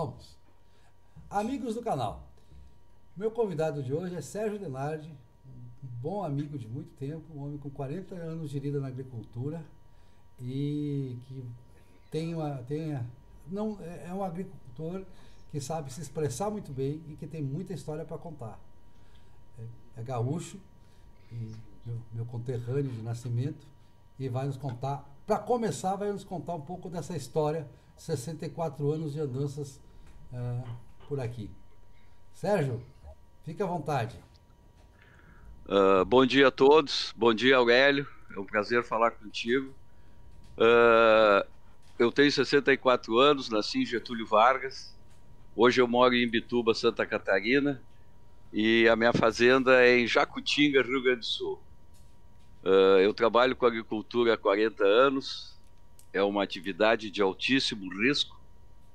Vamos. Amigos do canal, meu convidado de hoje é Sérgio Denardi, um bom amigo de muito tempo, um homem com 40 anos de lida na agricultura e que não, é um agricultor que sabe se expressar muito bem e que tem muita história para contar. É gaúcho, e meu conterrâneo de nascimento, e vai nos contar, para começar, vai nos contar um pouco dessa história, 64 anos de andanças por aqui. Sérgio, fique à vontade. Bom dia a todos, bom dia Aurélio, é um prazer falar contigo. Eu tenho 64 anos, nasci em Getúlio Vargas, hoje eu moro em Imbituba, Santa Catarina, e a minha fazenda é em Jacutinga, Rio Grande do Sul. Eu trabalho com agricultura há 40 anos, é uma atividade de altíssimo risco,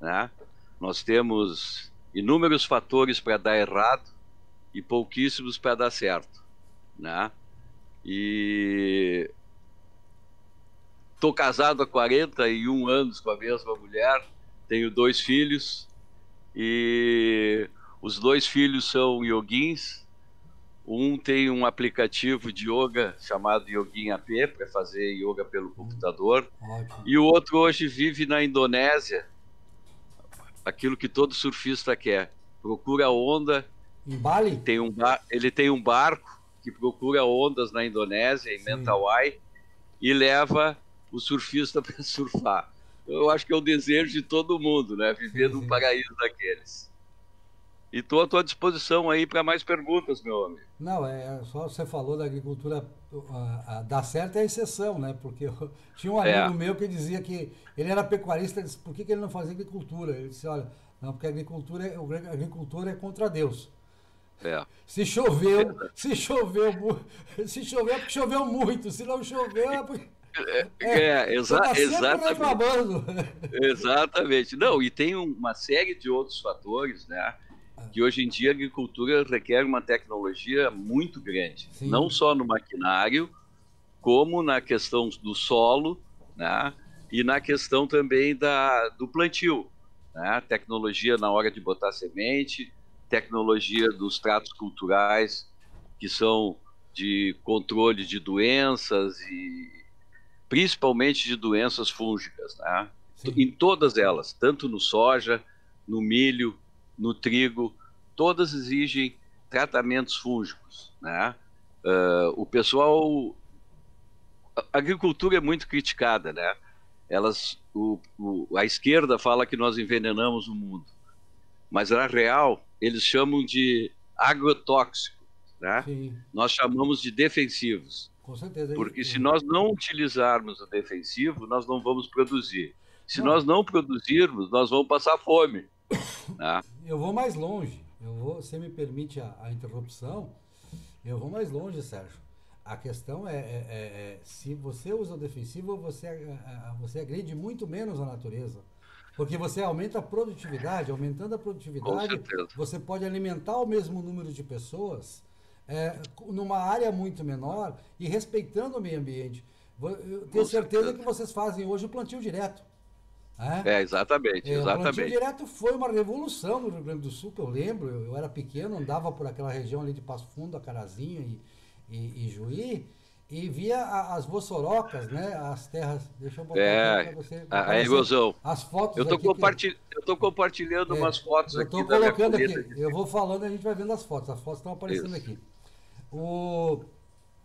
né? Nós temos inúmeros fatores para dar errado e pouquíssimos para dar certo, né? E estou casado há 41 anos com a mesma mulher, tenho 2 filhos e os 2 filhos são yoguins. Um tem um aplicativo de yoga chamado Yogin AP para fazer yoga pelo computador. Ótimo. E o outro hoje vive na Indonésia, aquilo que todo surfista quer, procura onda. Em Bali? Ele tem um barco que procura ondas na Indonésia, em Mentawai, e leva o surfista para surfar. Eu acho que é o desejo de todo mundo, né? Viver num paraíso daqueles. E estou à tua disposição aí para mais perguntas, meu amigo. Não, só você falou da agricultura dar certo é a exceção, né? Porque tinha um amigo meu que dizia que ele era pecuarista, disse, por que ele não fazia agricultura? Ele disse, olha, não, porque o agricultor é contra Deus. Se choveu é porque choveu muito, se não choveu é porque... Exatamente. Exatamente. Não, e tem uma série de outros fatores, né? Que hoje em dia a agricultura requer uma tecnologia muito grande. Sim. Não só no maquinário, como na questão do solo, né? E na questão também do plantio, né? Tecnologia na hora de botar semente, tecnologia dos tratos culturais, que são de controle de doenças e principalmente de doenças fúngicas, né? Em todas elas, tanto no soja, no milho, no trigo, todas exigem tratamentos fúngicos, né? A agricultura é muito criticada, né? A esquerda fala que nós envenenamos o mundo, mas na real eles chamam de agrotóxico, né? Sim. Nós chamamos de defensivos. Com certeza. Porque se nós não utilizarmos o defensivo, nós não vamos produzir. Se nós não produzirmos, nós vamos passar fome. Né? Eu vou mais longe. Você me permite a interrupção? Eu vou mais longe, Sérgio. A questão se você usa o defensivo, você agride muito menos a natureza. Porque você aumenta a produtividade. Aumentando a produtividade, você pode alimentar o mesmo número de pessoas numa área muito menor e respeitando o meio ambiente. Eu tenho certeza que vocês fazem hoje o plantio direto. Exatamente. O plantio direto foi uma revolução no Rio Grande do Sul, que eu lembro. Eu era pequeno, andava por aquela região ali de Passo Fundo, Acarazinho e Juí, e via as vossorocas, né? As terras. Deixa eu botar aqui para você. A erosão. As fotos. Eu estou compartilhando umas fotos aqui. Eu estou colocando aqui. Eu vou falando e a gente vai vendo as fotos. As fotos estão aparecendo aqui.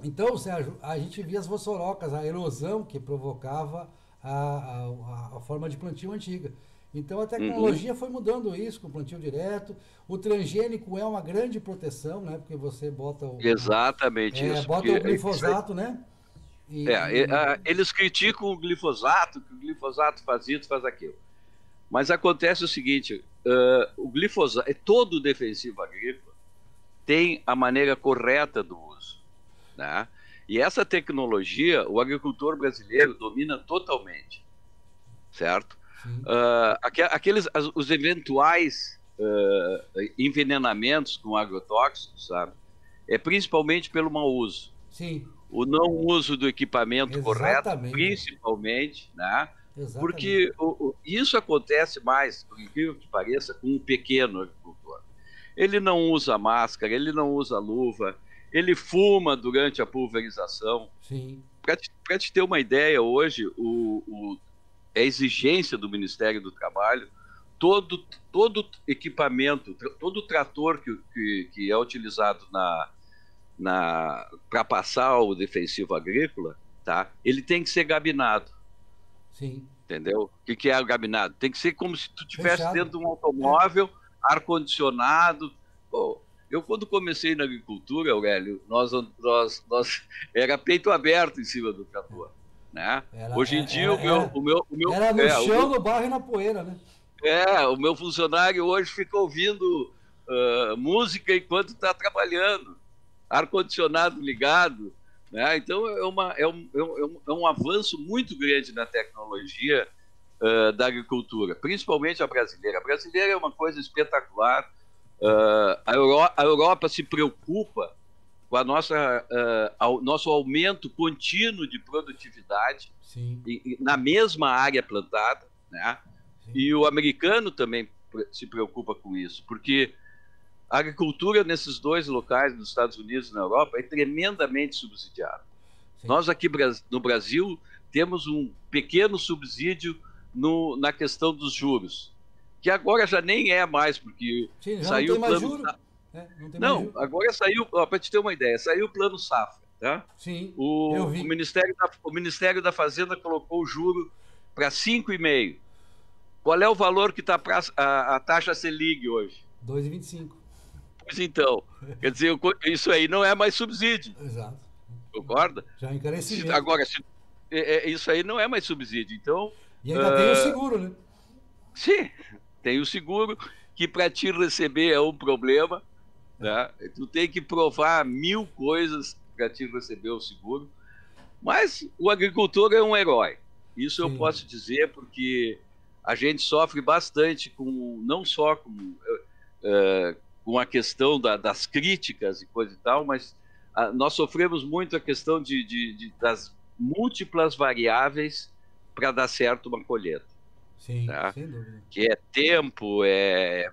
Então, Sérgio, a gente via as vossorocas, a erosão que provocava a forma de plantio antiga. Então a tecnologia foi mudando isso com o plantio direto. O transgênico é uma grande proteção, né? Porque você bota Exatamente isso. Bota o glifosato, né? Eles criticam o glifosato, que o glifosato faz isso, faz aquilo. Mas acontece o seguinte, o glifosato, todo defensivo agrícola tem a maneira correta do uso, né? E essa tecnologia, o agricultor brasileiro domina totalmente, certo? Os eventuais envenenamentos com agrotóxicos, sabe? É principalmente pelo mau uso. Sim. O não uso do equipamento correto, principalmente, né? Exatamente. Porque isso acontece mais, por incrível que pareça, com um pequeno agricultor. Ele não usa máscara, ele não usa luva, ele fuma durante a pulverização. Sim, Para te ter uma ideia, hoje a exigência do Ministério do Trabalho, todo equipamento, todo trator que é utilizado para passar o defensivo agrícola, tá? Ele tem que ser gabinado. sim. Entendeu? O que é o gabinado? Tem que ser como se tu estivesse Fechado. dentro de um É, automóvel, ar-condicionado. Pô, eu, quando comecei na agricultura, Aurélio, nós era peito aberto em cima do trator. Né? Hoje em dia, era no chão, no barro e na poeira, né? o meu funcionário hoje fica ouvindo música enquanto está trabalhando, ar-condicionado ligado. Né? Então, é um avanço muito grande na tecnologia da agricultura, principalmente a brasileira. A brasileira é uma coisa espetacular. A Europa se preocupa com nosso aumento contínuo de produtividade na mesma área plantada, né? E o americano também se preocupa com isso, porque a agricultura nesses dois locais, nos Estados Unidos e na Europa, é tremendamente subsidiada. Sim. Nós aqui no Brasil temos um pequeno subsídio na questão dos juros, que agora já nem é mais, porque Sim, já saiu não tem o mais plano... juro. Não, agora saiu, para te ter uma ideia, saiu o plano Safra. Tá? Sim, eu O vi. Ministério da Fazenda colocou o juro para 5,5%. Qual é o valor que está a taxa Selic hoje? 2,25. Pois então, quer dizer, isso aí não é mais subsídio. Exato. Concorda? Já encarecimento. Agora, isso aí não é mais subsídio. Então, e ainda tem o seguro, né? Sim, tem o seguro, que para te receber é um problema. Né? Tu tem que provar 1000 coisas para te receber o seguro. Mas o agricultor é um herói. Isso Sim. Eu posso dizer porque a gente sofre bastante não só com a questão das críticas e coisa e tal, mas nós sofremos muito a questão das múltiplas variáveis para dar certo uma colheita. Sim, tá? Sem dúvida. Que é tempo, é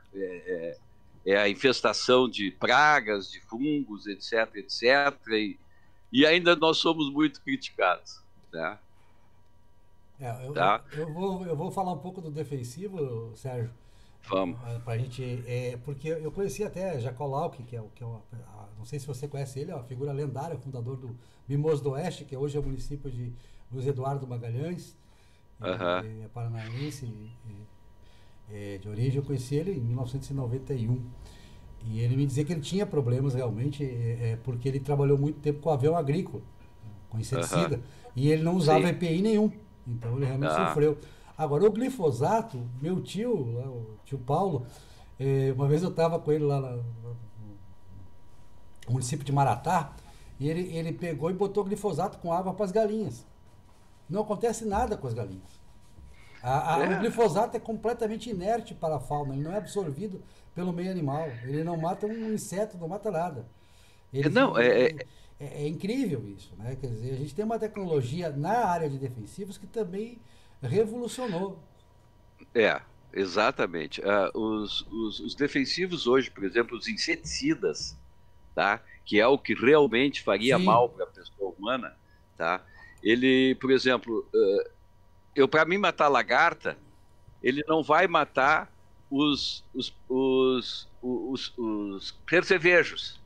a infestação de pragas, de fungos, etc, etc. E ainda nós somos muito criticados. Tá? Eu vou falar um pouco do defensivo, Sérgio. Vamos. Pra gente, porque eu conheci até Jacó Lauck, não sei se você conhece ele, é uma figura lendária, fundador do Mimoso do Oeste, que hoje é o município de Luiz Eduardo Magalhães, é paranaense de origem. Eu conheci ele em 1991 e ele me dizia que ele tinha problemas realmente, porque ele trabalhou muito tempo com avião agrícola, com inseticida, e ele não usava EPI nenhum, então ele realmente sofreu. Agora, o glifosato, meu tio, o tio Paulo, uma vez eu estava com ele lá no município de Maratá, e ele pegou e botou glifosato com água para as galinhas. Não acontece nada com as galinhas. O glifosato é completamente inerte para a fauna, ele não é absorvido pelo meio animal, ele não mata um inseto, não mata nada. É incrível isso, né? Quer dizer, a gente tem uma tecnologia na área de defensivos que também revolucionou. Exatamente. Os defensivos hoje, por exemplo, os inseticidas, tá? Que é o que realmente faria mal para a pessoa humana, tá? Ele, por exemplo, para mim matar lagarta, ele não vai matar os percevejos.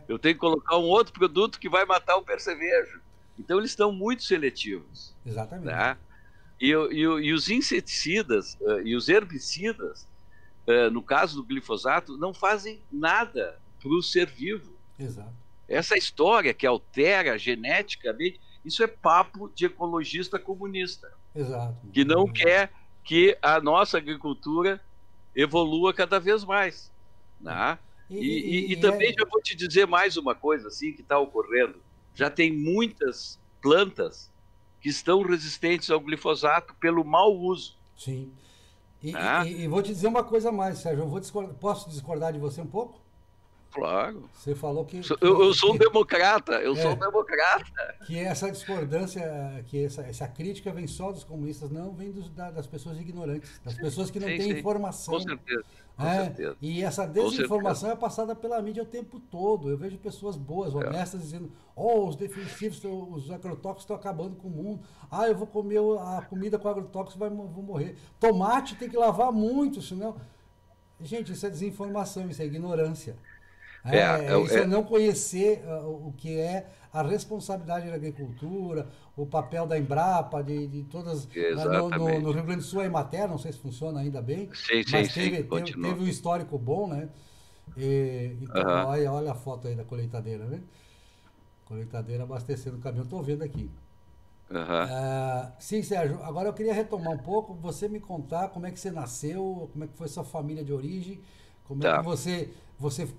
Eu tenho que colocar um outro produto que vai matar o percevejo. Então eles estão muito seletivos. Exatamente. Tá? E os inseticidas e os herbicidas, no caso do glifosato, não fazem nada para o ser vivo. Exato. Essa história que altera geneticamente, isso é papo de ecologista comunista. Exato. Que não quer que a nossa agricultura evolua cada vez mais. Né? E também já vou te dizer mais uma coisa assim que está ocorrendo. Já tem muitas plantas que estão resistentes ao glifosato pelo mau uso. Sim. E vou te dizer uma coisa a mais, Sérgio. Posso discordar de você um pouco? Claro. Você falou que, Eu sou um democrata, que essa discordância, que essa crítica vem só dos comunistas, não vem das pessoas ignorantes, das pessoas que não Sim, têm sim. Com informação. certeza, com É, certeza, e essa com certeza. desinformação é passada pela mídia o tempo todo. Eu vejo pessoas boas, É, honestas, dizendo: oh, os defensivos, os agrotóxicos estão acabando com o mundo. Ah, eu vou comer a comida com agrotóxico, vou morrer. Tomate tem que lavar muito, senão. Gente, isso é desinformação, isso é ignorância. é, Isso é é, não conhecer o que é a responsabilidade da agricultura, o papel da Embrapa, de todas. No exatamente. Rio Grande do Sul, a Emater, não sei se funciona ainda bem, Sim, sim, mas sim, teve continua. um histórico bom, né? Então, Aham, olha a foto aí da colheitadeira, né? Colheitadeira abastecendo o caminhão, estou vendo aqui. aham. Sim, Sérgio, agora eu queria retomar um pouco, você me contar como é que você nasceu, como é que foi sua família de origem, como é que Tá, você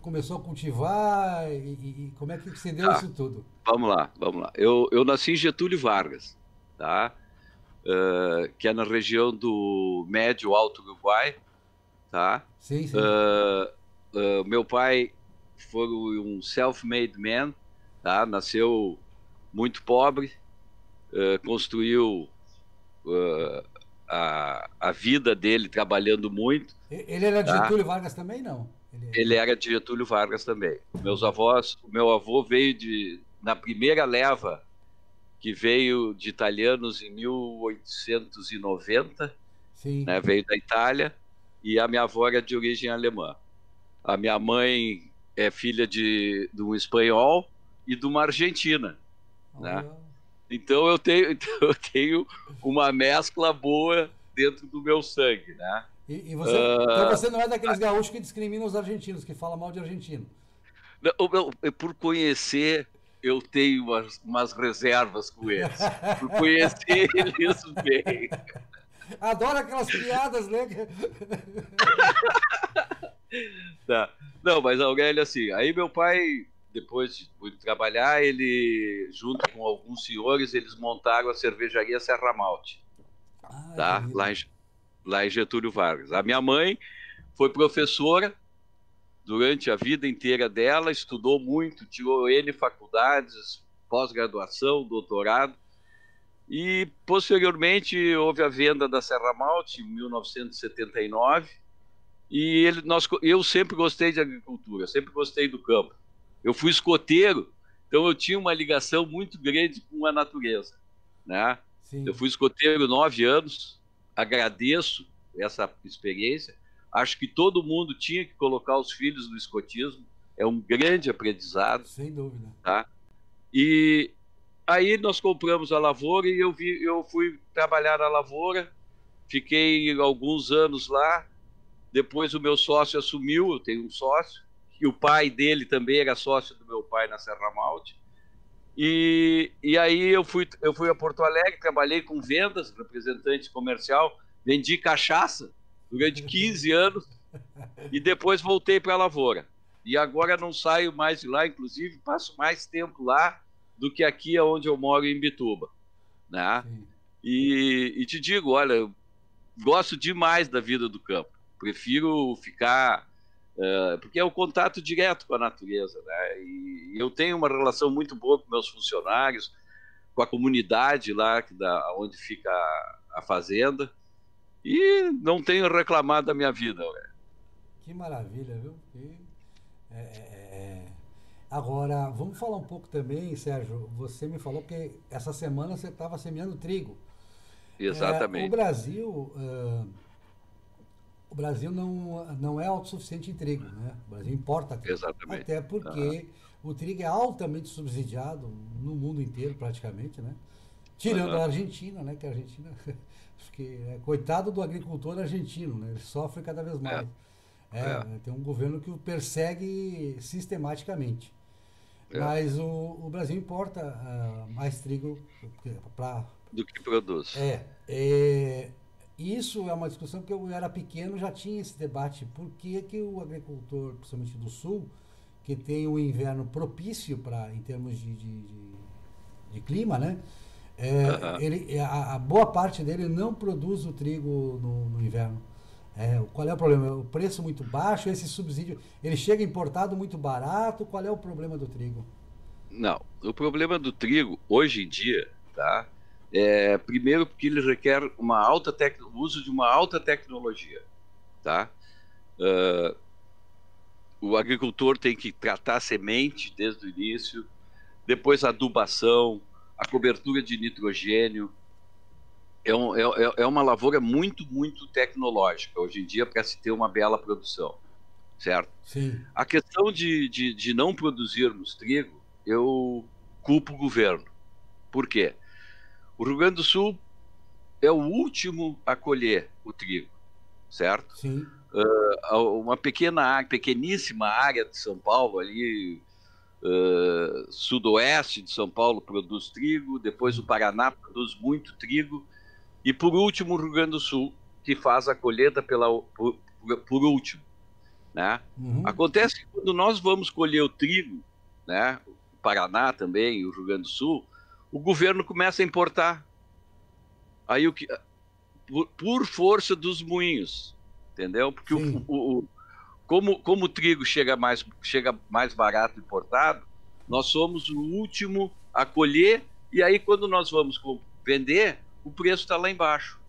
começou a cultivar e como é que você deu tá. isso tudo. Vamos lá, vamos lá. Eu nasci em Getúlio Vargas, tá? Que é na região do Médio Alto Uruguai, tá? Sim, sim. Ah, meu pai foi um self-made man, tá? Nasceu muito pobre, construiu a vida dele trabalhando muito, Ele era de tá? Getúlio Vargas também, não? Ele era de Getúlio Vargas também. Meus avós, o meu avô veio na primeira leva que veio de italianos em 1890, Sim. né? Veio da Itália, e a minha avó era de origem alemã. A minha mãe é filha de um espanhol e de uma argentina, né? Olha. Então eu tenho, então eu tenho uma mescla boa dentro do meu sangue, né? Então Uh, você não é daqueles gaúchos que discriminam os argentinos, que falam mal de argentino. por conhecer, eu tenho umas reservas com eles. Por conhecer eles bem. Adoro aquelas piadas, né? Tá. Não, mas Aurélio, assim, aí meu pai, depois de muito trabalhar, ele, junto com alguns senhores, eles montaram a cervejaria Serra Malte, Ai, que tá? lindo. Lá em Getúlio Vargas. A minha mãe foi professora durante a vida inteira dela, estudou muito, tirou N faculdades, pós-graduação, doutorado, e posteriormente houve a venda da Serra Malte em 1979, e eu sempre gostei de agricultura, sempre gostei do campo. Eu fui escoteiro, então eu tinha uma ligação muito grande com a natureza, né? Eu Sim. fui escoteiro 9 anos, agradeço essa experiência. Acho que todo mundo tinha que colocar os filhos no escotismo, é um grande aprendizado, Sem dúvida. tá? E aí nós compramos a lavoura e eu fui trabalhar na lavoura, fiquei alguns anos lá. Depois o meu sócio assumiu, eu tenho um sócio, e o pai dele também era sócio do meu pai na Serra Malte. E aí eu fui a Porto Alegre, trabalhei com vendas, representante comercial, vendi cachaça durante 15 anos e depois voltei para a lavoura. E agora não saio mais de lá, inclusive passo mais tempo lá do que aqui onde eu moro em Bituba, né? Sim. E te digo, olha, eu gosto demais da vida do campo. Prefiro ficar porque é o contato direto com a natureza, né? E eu tenho uma relação muito boa com meus funcionários, com a comunidade lá onde fica a fazenda, e não tenho reclamado da minha vida. Ué. Que maravilha, viu? É, é, é. Agora, vamos falar um pouco também, Sérgio. Você me falou que essa semana você estava semeando trigo. O Exatamente, Brasil, o Brasil não é autossuficiente em trigo, né? O Brasil importa trigo. exatamente. Até Aham, porque o trigo é altamente subsidiado no mundo inteiro, praticamente, né? Tirando a aham, Argentina, né? Que a Argentina, coitado do agricultor argentino, né? Ele sofre cada vez é, mais. é, Tem um governo que o persegue sistematicamente. é. Mas o Brasil importa mais trigo para. Do que produz. Isso é uma discussão que eu era pequeno, já tinha esse debate. Por que, que o agricultor, principalmente do sul, que tem um inverno propício em termos de clima, né? Aham, A boa parte dele não produz o trigo no inverno. Qual é o problema? O preço muito baixo, esse subsídio, ele chega importado muito barato, qual é o problema do trigo? Não, o problema do trigo, hoje em dia, tá? Primeiro porque ele requer o uso de uma alta tecnologia, tá? O agricultor tem que tratar a semente desde o início, depois a adubação, a cobertura de nitrogênio. É uma lavoura muito, muito tecnológica hoje em dia para se ter uma bela produção, certo? Sim. A questão de não produzirmos trigo, eu culpo o governo. Por quê? O Rio Grande do Sul é o último a colher o trigo, certo? Sim. Uma pequeníssima área de São Paulo, ali, sudoeste de São Paulo, produz trigo, depois o Paraná produz muito trigo, e por último o Rio Grande do Sul, que faz a colheita por último. Né? Uhum. Acontece que quando nós vamos colher o trigo, né, o Paraná também, o Rio Grande do Sul, o governo começa a importar. Aí por força dos moinhos, entendeu? Porque como o trigo chega mais barato importado, nós somos o último a colher, e aí quando nós vamos vender, o preço está lá embaixo.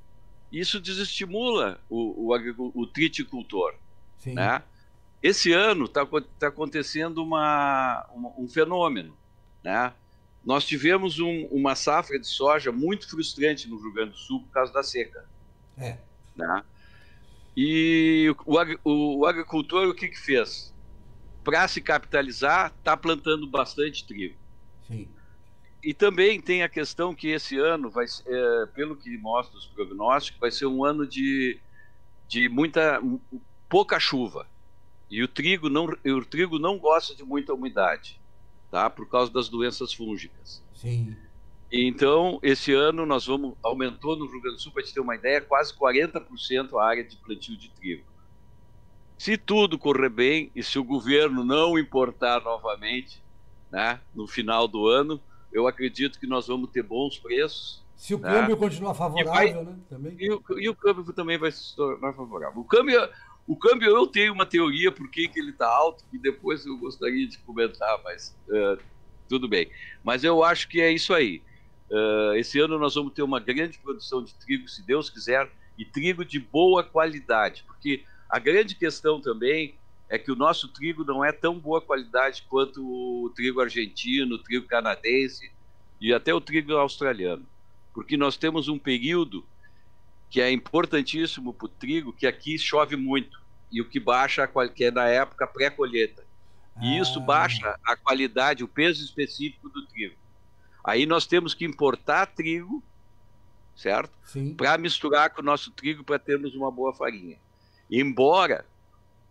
Isso desestimula o triticultor. Sim. Né? Esse ano está acontecendo um fenômeno. Né? Nós tivemos uma safra de soja muito frustrante no Rio Grande do Sul por causa da seca. Né? E o agricultor, o que fez? Para se capitalizar, está plantando bastante trigo. Sim. E também tem a questão que esse ano, pelo que mostra os prognósticos, vai ser um ano de pouca chuva. E o trigo não gosta de muita umidade, tá? Por causa das doenças fúngicas. Sim. Então, esse ano aumentou no Rio Grande do Sul, para te ter uma ideia, quase 40% a área de plantio de trigo. Se tudo correr bem e se o governo não importar novamente, né, no final do ano, eu acredito que nós vamos ter bons preços. Se o câmbio continuar favorável, né? Também. E o câmbio também vai se tornar favorável. O câmbio, eu tenho uma teoria por que ele está alto, que depois eu gostaria de comentar, mas tudo bem. Mas eu acho que é isso aí. Esse ano nós vamos ter uma grande produção de trigo, se Deus quiser, e trigo de boa qualidade, porque a grande questão também é que o nosso trigo não é tão boa qualidade quanto o trigo argentino, o trigo canadense e até o trigo australiano. Porque nós temos um período que é importantíssimo para o trigo, que aqui chove muito, e o que baixa que é na época pré-colheita. E isso baixa a qualidade, o peso específico do trigo. Aí nós temos que importar trigo, certo? Para misturar com o nosso trigo para termos uma boa farinha. Embora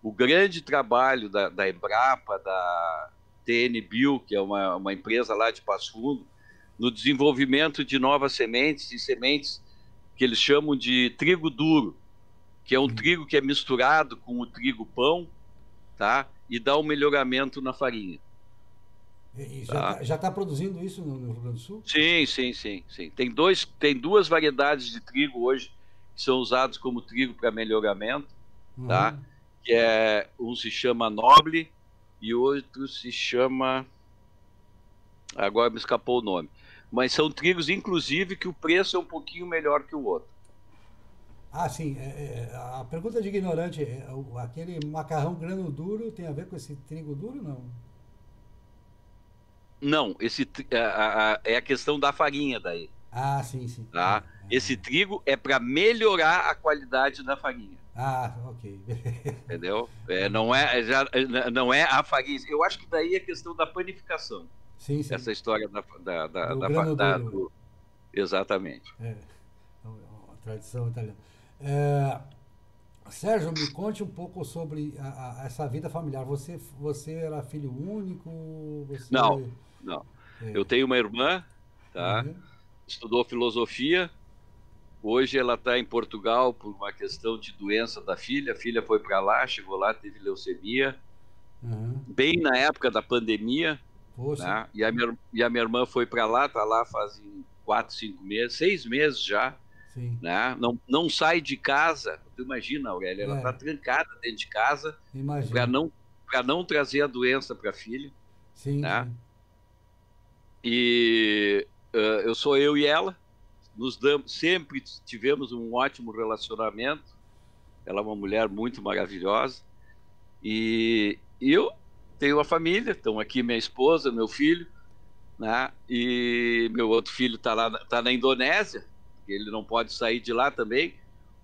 o grande trabalho da Embrapa, da TNBio, que é uma empresa lá de Passo Fundo, no desenvolvimento de novas sementes, e sementes que eles chamam de trigo duro, que é um trigo que é misturado com o trigo pão, tá? E dá um melhoramento na farinha. E já está produzindo isso no Rio Grande do Sul? Sim. Tem duas variedades de trigo hoje que são usados como trigo para melhoramento, tá? Que um se chama Noble e outro se chama... Agora me escapou o nome. Mas são trigos, inclusive, que o preço é um pouquinho melhor que o outro. Sim. A pergunta de ignorante, aquele macarrão grano duro tem a ver com esse trigo duro, não? Não, é a questão da farinha daí. Sim. Tá? Esse trigo é para melhorar a qualidade da farinha. Ok. Entendeu? Não é a farinha. Eu acho que daí é questão da panificação. Sim. Essa história do grano duro. Exatamente. Uma tradição italiana. Sérgio, me conte um pouco sobre essa vida familiar. Você era filho único? Não. Eu tenho uma irmã, tá? Estudou filosofia. Hoje ela está em Portugal por uma questão de doença da filha. A filha foi para lá, chegou lá, teve leucemia. Bem na época da pandemia. Né? E a minha irmã foi para lá, está lá fazem 4, 5 meses, 6 meses já. Sim. né? Não sai de casa. Tu imagina, Aurélia, ela está trancada dentro de casa para não trazer a doença para a filha, Sim, né? sim. E eu sou eu e ela, sempre tivemos um ótimo relacionamento. Ela é uma mulher muito maravilhosa. E eu tenho uma família, estão aqui minha esposa, meu filho, né? E meu outro filho está lá, tá na Indonésia, ele não pode sair de lá também.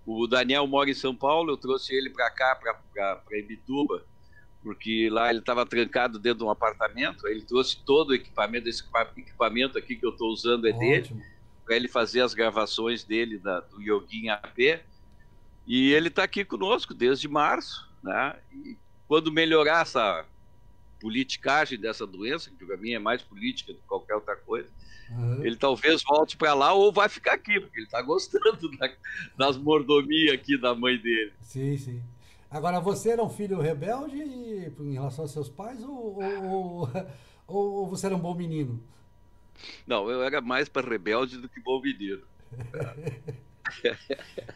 O Daniel mora em São Paulo, eu trouxe ele para cá, para Ibituba, porque lá ele estava trancado dentro de um apartamento. Ele trouxe todo o equipamento, esse equipamento aqui que eu estou usando é dele, para ele fazer as gravações dele do Yoguin AP. E ele está aqui conosco desde março, né? E quando melhorar essa politicagem dessa doença, que para mim é mais política do que qualquer outra coisa, ele talvez volte para lá ou vai ficar aqui, porque ele está gostando das mordomias aqui da mãe dele. Sim, sim. Agora, você era um filho rebelde em relação aos seus pais ou você era um bom menino? Não, eu era mais para rebelde do que bom menino.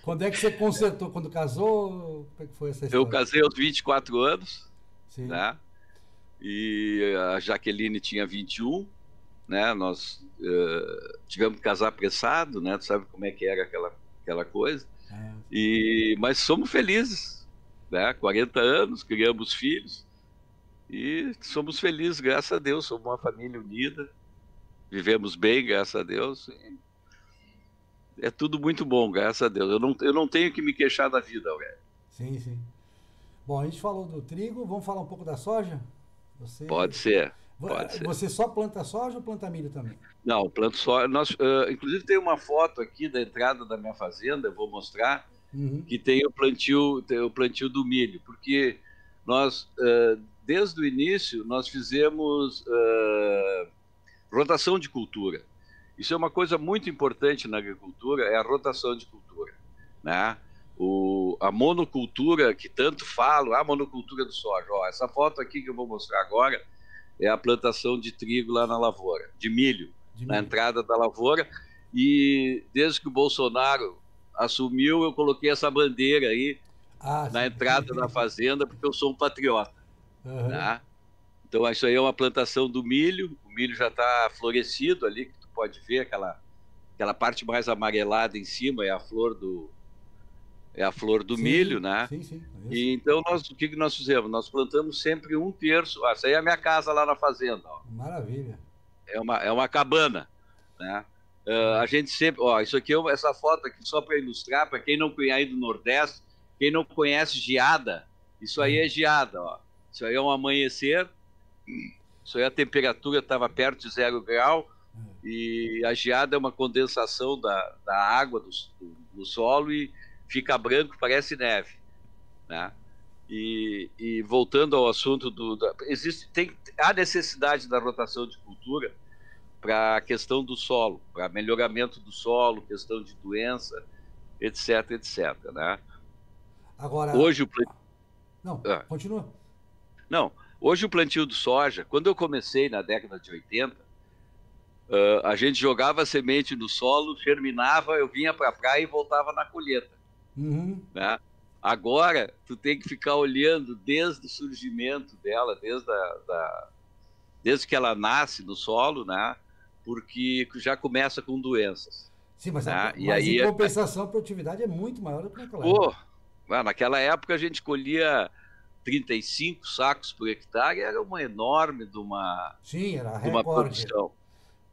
Quando é que você consertou? Quando casou? Como é que foi essa história? Eu casei aos 24 anos, Sim. né? E a Jaqueline tinha 21, né? Nós tivemos que casar apressado, né? Tu sabe como é que era aquela coisa. Mas somos felizes, né? 40 anos, criamos filhos e somos felizes, graças a Deus. Somos uma família unida, vivemos bem, graças a Deus. É tudo muito bom, graças a Deus. Eu não tenho que me queixar da vida, Aurélio. Sim, sim. Bom, a gente falou do trigo, vamos falar um pouco da soja? Pode ser. Pode ser. Você só planta soja ou planta milho também? Não, planto soja. Inclusive tem uma foto aqui da entrada da minha fazenda, eu vou mostrar, que tem o plantio do milho, porque nós, desde o início, nós fizemos rotação de cultura. Isso é uma coisa muito importante na agricultura, é a rotação de cultura, né? A monocultura, que tanto falo, a monocultura do soja. Ó, essa foto aqui que eu vou mostrar agora é a plantação de trigo lá na lavoura, de milho, na entrada da lavoura. E desde que o Bolsonaro assumiu, eu coloquei essa bandeira aí na entrada da fazenda, porque eu sou um patriota. Né? Então, isso aí é uma plantação do milho. O milho já está florescido ali, que tu pode ver, aquela parte mais amarelada em cima é a flor do milho, né? Sim, sim. E então, o que nós fizemos? Nós plantamos sempre 1/3. Essa aí é a minha casa lá na fazenda. Ó. Maravilha. É uma cabana, né? A gente sempre... Ó, isso aqui, essa foto aqui, só para ilustrar, para quem não conhece aí do Nordeste, quem não conhece geada, isso aí é geada, ó. Isso aí é um amanhecer, isso aí a temperatura estava perto de 0 grau, e a geada é uma condensação da água do solo e fica branco, parece neve, né? E voltando ao assunto há necessidade da rotação de cultura para a questão do solo, para melhoramento do solo, questão de doença, etc, etc, né? Agora... Hoje Não, continua. Não, hoje o plantio de soja, quando eu comecei na década de 80, a gente jogava semente no solo, germinava, eu vinha para a praia e voltava na colheita. Né? Agora, tu tem que ficar olhando desde o surgimento dela, desde que ela nasce no solo, né? Porque já começa com doenças. Sim, mas, né? Em compensação, a produtividade é muito maior do que naquela época. Naquela época a gente colhia 35 sacos por hectare, era uma enorme de uma produção.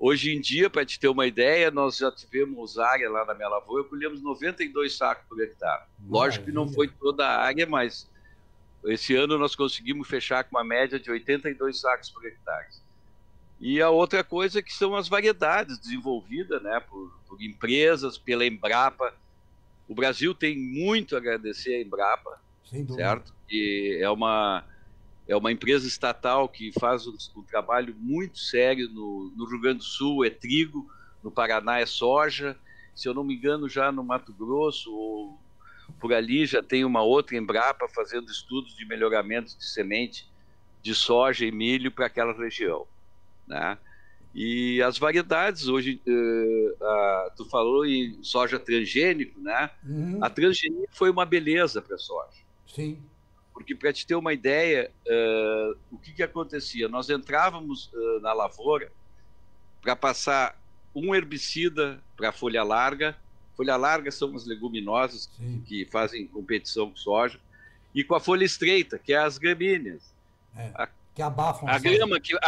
Hoje em dia, para te ter uma ideia, nós já tivemos área lá na minha lavoura, colhemos 92 sacos por hectare. Lógico que não foi toda a área, mas esse ano nós conseguimos fechar com uma média de 82 sacos por hectare. E a outra coisa que são as variedades desenvolvidas, né, por empresas, pela Embrapa. O Brasil tem muito a agradecer à Embrapa, certo? E é uma empresa estatal que faz um trabalho muito sério no Rio Grande do Sul, é trigo, no Paraná é soja, se eu não me engano já no Mato Grosso, ou por ali já tem uma outra Embrapa fazendo estudos de melhoramento de semente de soja e milho para aquela região, né? E as variedades, hoje, tu falou em soja transgênico, né? Uhum. A transgenia foi uma beleza para a soja. Sim. Porque, para te ter uma ideia, o que acontecia? Nós entrávamos na lavoura para passar um herbicida para a folha larga. Folha larga são as leguminosas Sim. que fazem competição com soja. E com a folha estreita, que é as gramíneas. Que abafam a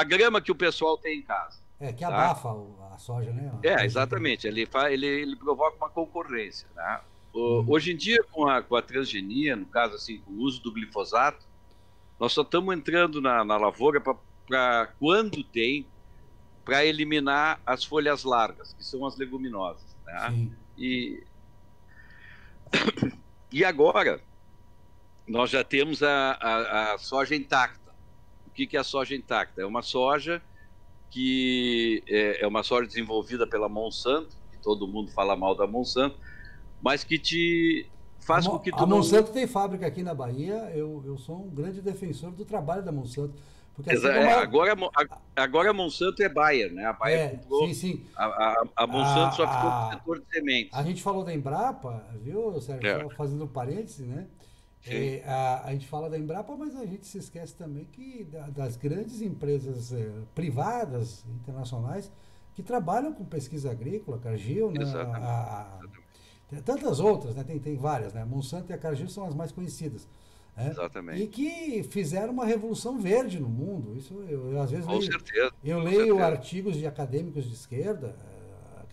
grama que o pessoal tem em casa. Que abafa a soja, né? Exatamente. Ele provoca uma concorrência, né? Hoje em dia, com a transgenia, no caso, assim, com o uso do glifosato, nós só estamos entrando na lavoura para quando tem, para eliminar as folhas largas, que são as leguminosas, né? Sim. E agora, nós já temos a soja intacta. O que é a soja intacta? É uma soja que é uma soja desenvolvida pela Monsanto, que todo mundo fala mal da Monsanto, mas que te faz com que tu A Monsanto tem fábrica aqui na Bahia, eu sou um grande defensor do trabalho da Monsanto. Porque assim agora a Monsanto é Bayer, né? A Bayer comprou. Sim, sim. A Monsanto só ficou com o setor de sementes. A gente falou da Embrapa, viu, Sérgio? Só fazendo um parênteses, né? A gente fala da Embrapa, mas a gente se esquece também que das grandes empresas privadas internacionais que trabalham com pesquisa agrícola, Cargill, né? Tantas outras, né? Tem várias, né? A Monsanto e a Cargill são as mais conhecidas. Exatamente. E que fizeram uma revolução verde no mundo. Isso eu às vezes leio, leio artigos de acadêmicos de esquerda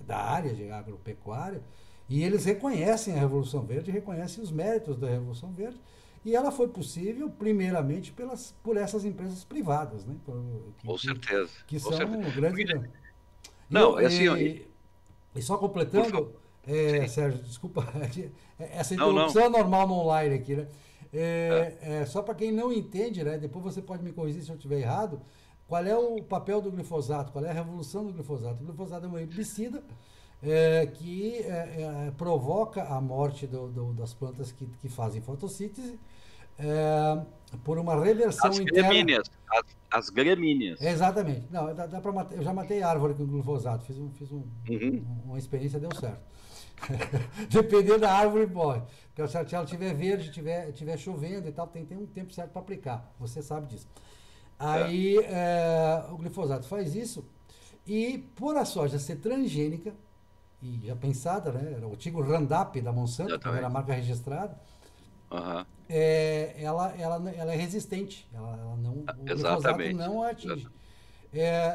da área de agropecuária. E eles reconhecem a Revolução Verde, reconhecem os méritos da Revolução Verde, e ela foi possível, primeiramente, por essas empresas privadas, né? Com certeza. Que são um grande... E só completando, Sérgio, desculpa, essa introdução é normal no online aqui, né? Só para quem não entende, né? Depois você pode me corrigir se eu estiver errado, qual é o papel do glifosato, qual é a revolução do glifosato? O glifosato é um herbicida que provoca a morte das plantas que fazem fotossíntese por uma reversão interna. As gramíneas. Exatamente. Não, dá pra matar. Eu já matei árvore com glifosato, fiz uma experiência, deu certo. Dependendo da árvore, morre. Porque se ela estiver verde, estiver chovendo e tal, tem um tempo certo para aplicar. Você sabe disso. Aí o glifosato faz isso, e por a soja ser transgênica, e já pensada, né? Era o antigo Roundup da Monsanto, que era a marca registrada. Ela é resistente. O glifosato não a atinge.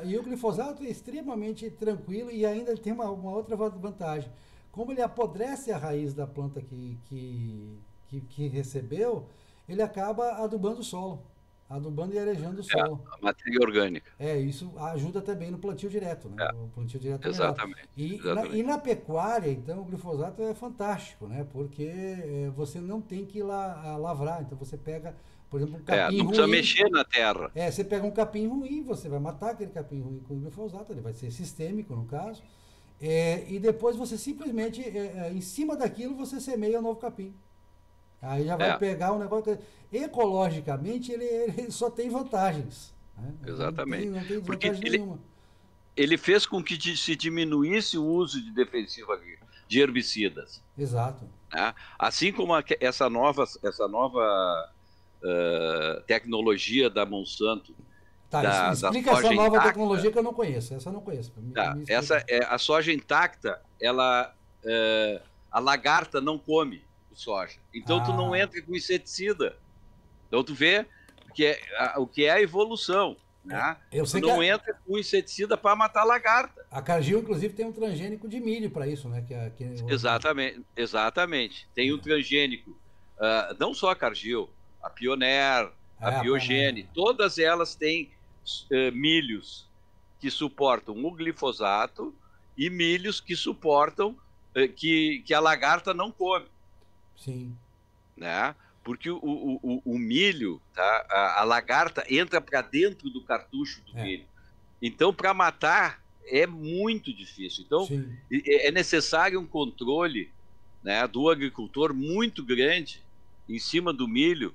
E o glifosato é extremamente tranquilo e ainda tem uma outra vantagem. Como ele apodrece a raiz da planta que recebeu, ele acaba adubando o solo. Adubando e arejando o solo. A matéria orgânica. Isso ajuda também no plantio direto, né? O plantio direto exatamente. E na pecuária, então, o glifosato é fantástico, né? Porque você não tem que ir lá lavrar. Então, você pega, por exemplo, um capim ruim. Não precisa mexer na terra. Você pega um capim ruim, você vai matar aquele capim ruim com o glifosato, ele vai ser sistêmico, no caso. E depois você simplesmente, em cima daquilo, você semeia um novo capim. Aí já vai pegar um negócio que, ecologicamente, ele só tem vantagens. Né? Exatamente. Não tem desvantagem nenhuma. Ele fez com que se diminuísse o uso de defensivo agrícola, de herbicidas. Exato. Né? Assim como essa nova tecnologia da Monsanto. Explica essa nova tecnologia que eu não conheço. Essa eu não conheço. Essa a soja intacta, a lagarta não come soja. Então tu não entra com inseticida. Então tu vê o que é a evolução, né? Tu não entra com inseticida para matar a lagarta. A Cargill, inclusive, tem um transgênico de milho para isso, né? Exatamente. Tem um transgênico. Não só a Cargill, a Pioneer, a Biogene, todas elas têm milhos que suportam o glifosato e milhos que suportam que a lagarta não come. Sim. Né? Porque o milho, tá? A lagarta entra para dentro do cartucho do milho. Então, para matar, é muito difícil. Então, é necessário um controle, né, do agricultor muito grande em cima do milho,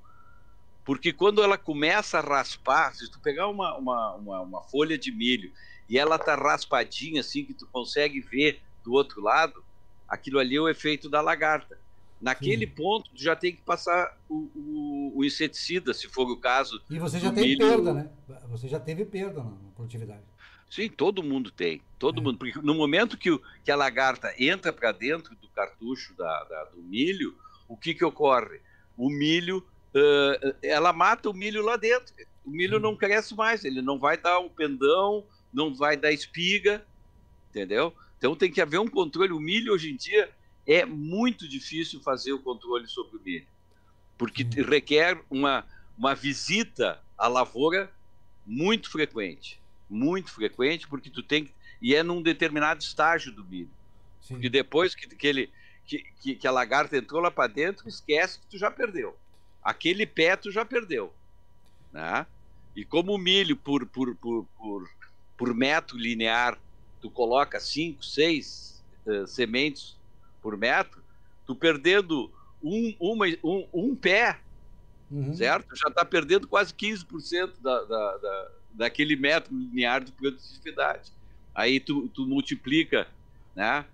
Porque quando ela começa a raspar, se tu pegar uma folha de milho e ela tá raspadinha, assim, que tu consegue ver do outro lado, aquilo ali é o efeito da lagarta. Naquele Sim. ponto, tu já tem que passar o inseticida, se for o caso E você já do tem milho. perda, né? Você já teve perda na produtividade. Sim, todo mundo tem, todo mundo. Porque no momento que a lagarta entra para dentro do cartucho do milho, o que ocorre? O milho, ela mata o milho lá dentro. O milho não cresce mais, ele não vai dar um pendão, não vai dar espiga, entendeu? Então tem que haver um controle. O milho hoje em dia é muito difícil fazer o controle sobre o milho, porque requer uma visita à lavoura muito frequente, porque tu tem e é num determinado estágio do milho, Sim. porque depois que a lagarta entrou lá para dentro, esquece que tu já perdeu. Aquele pé tu já perdeu, né? E como o milho por metro linear tu coloca 5, 6 sementes por metro, tu perdendo um pé, certo? Já está perdendo quase 15% daquele metro linear de produtividade. Aí tu multiplica, né,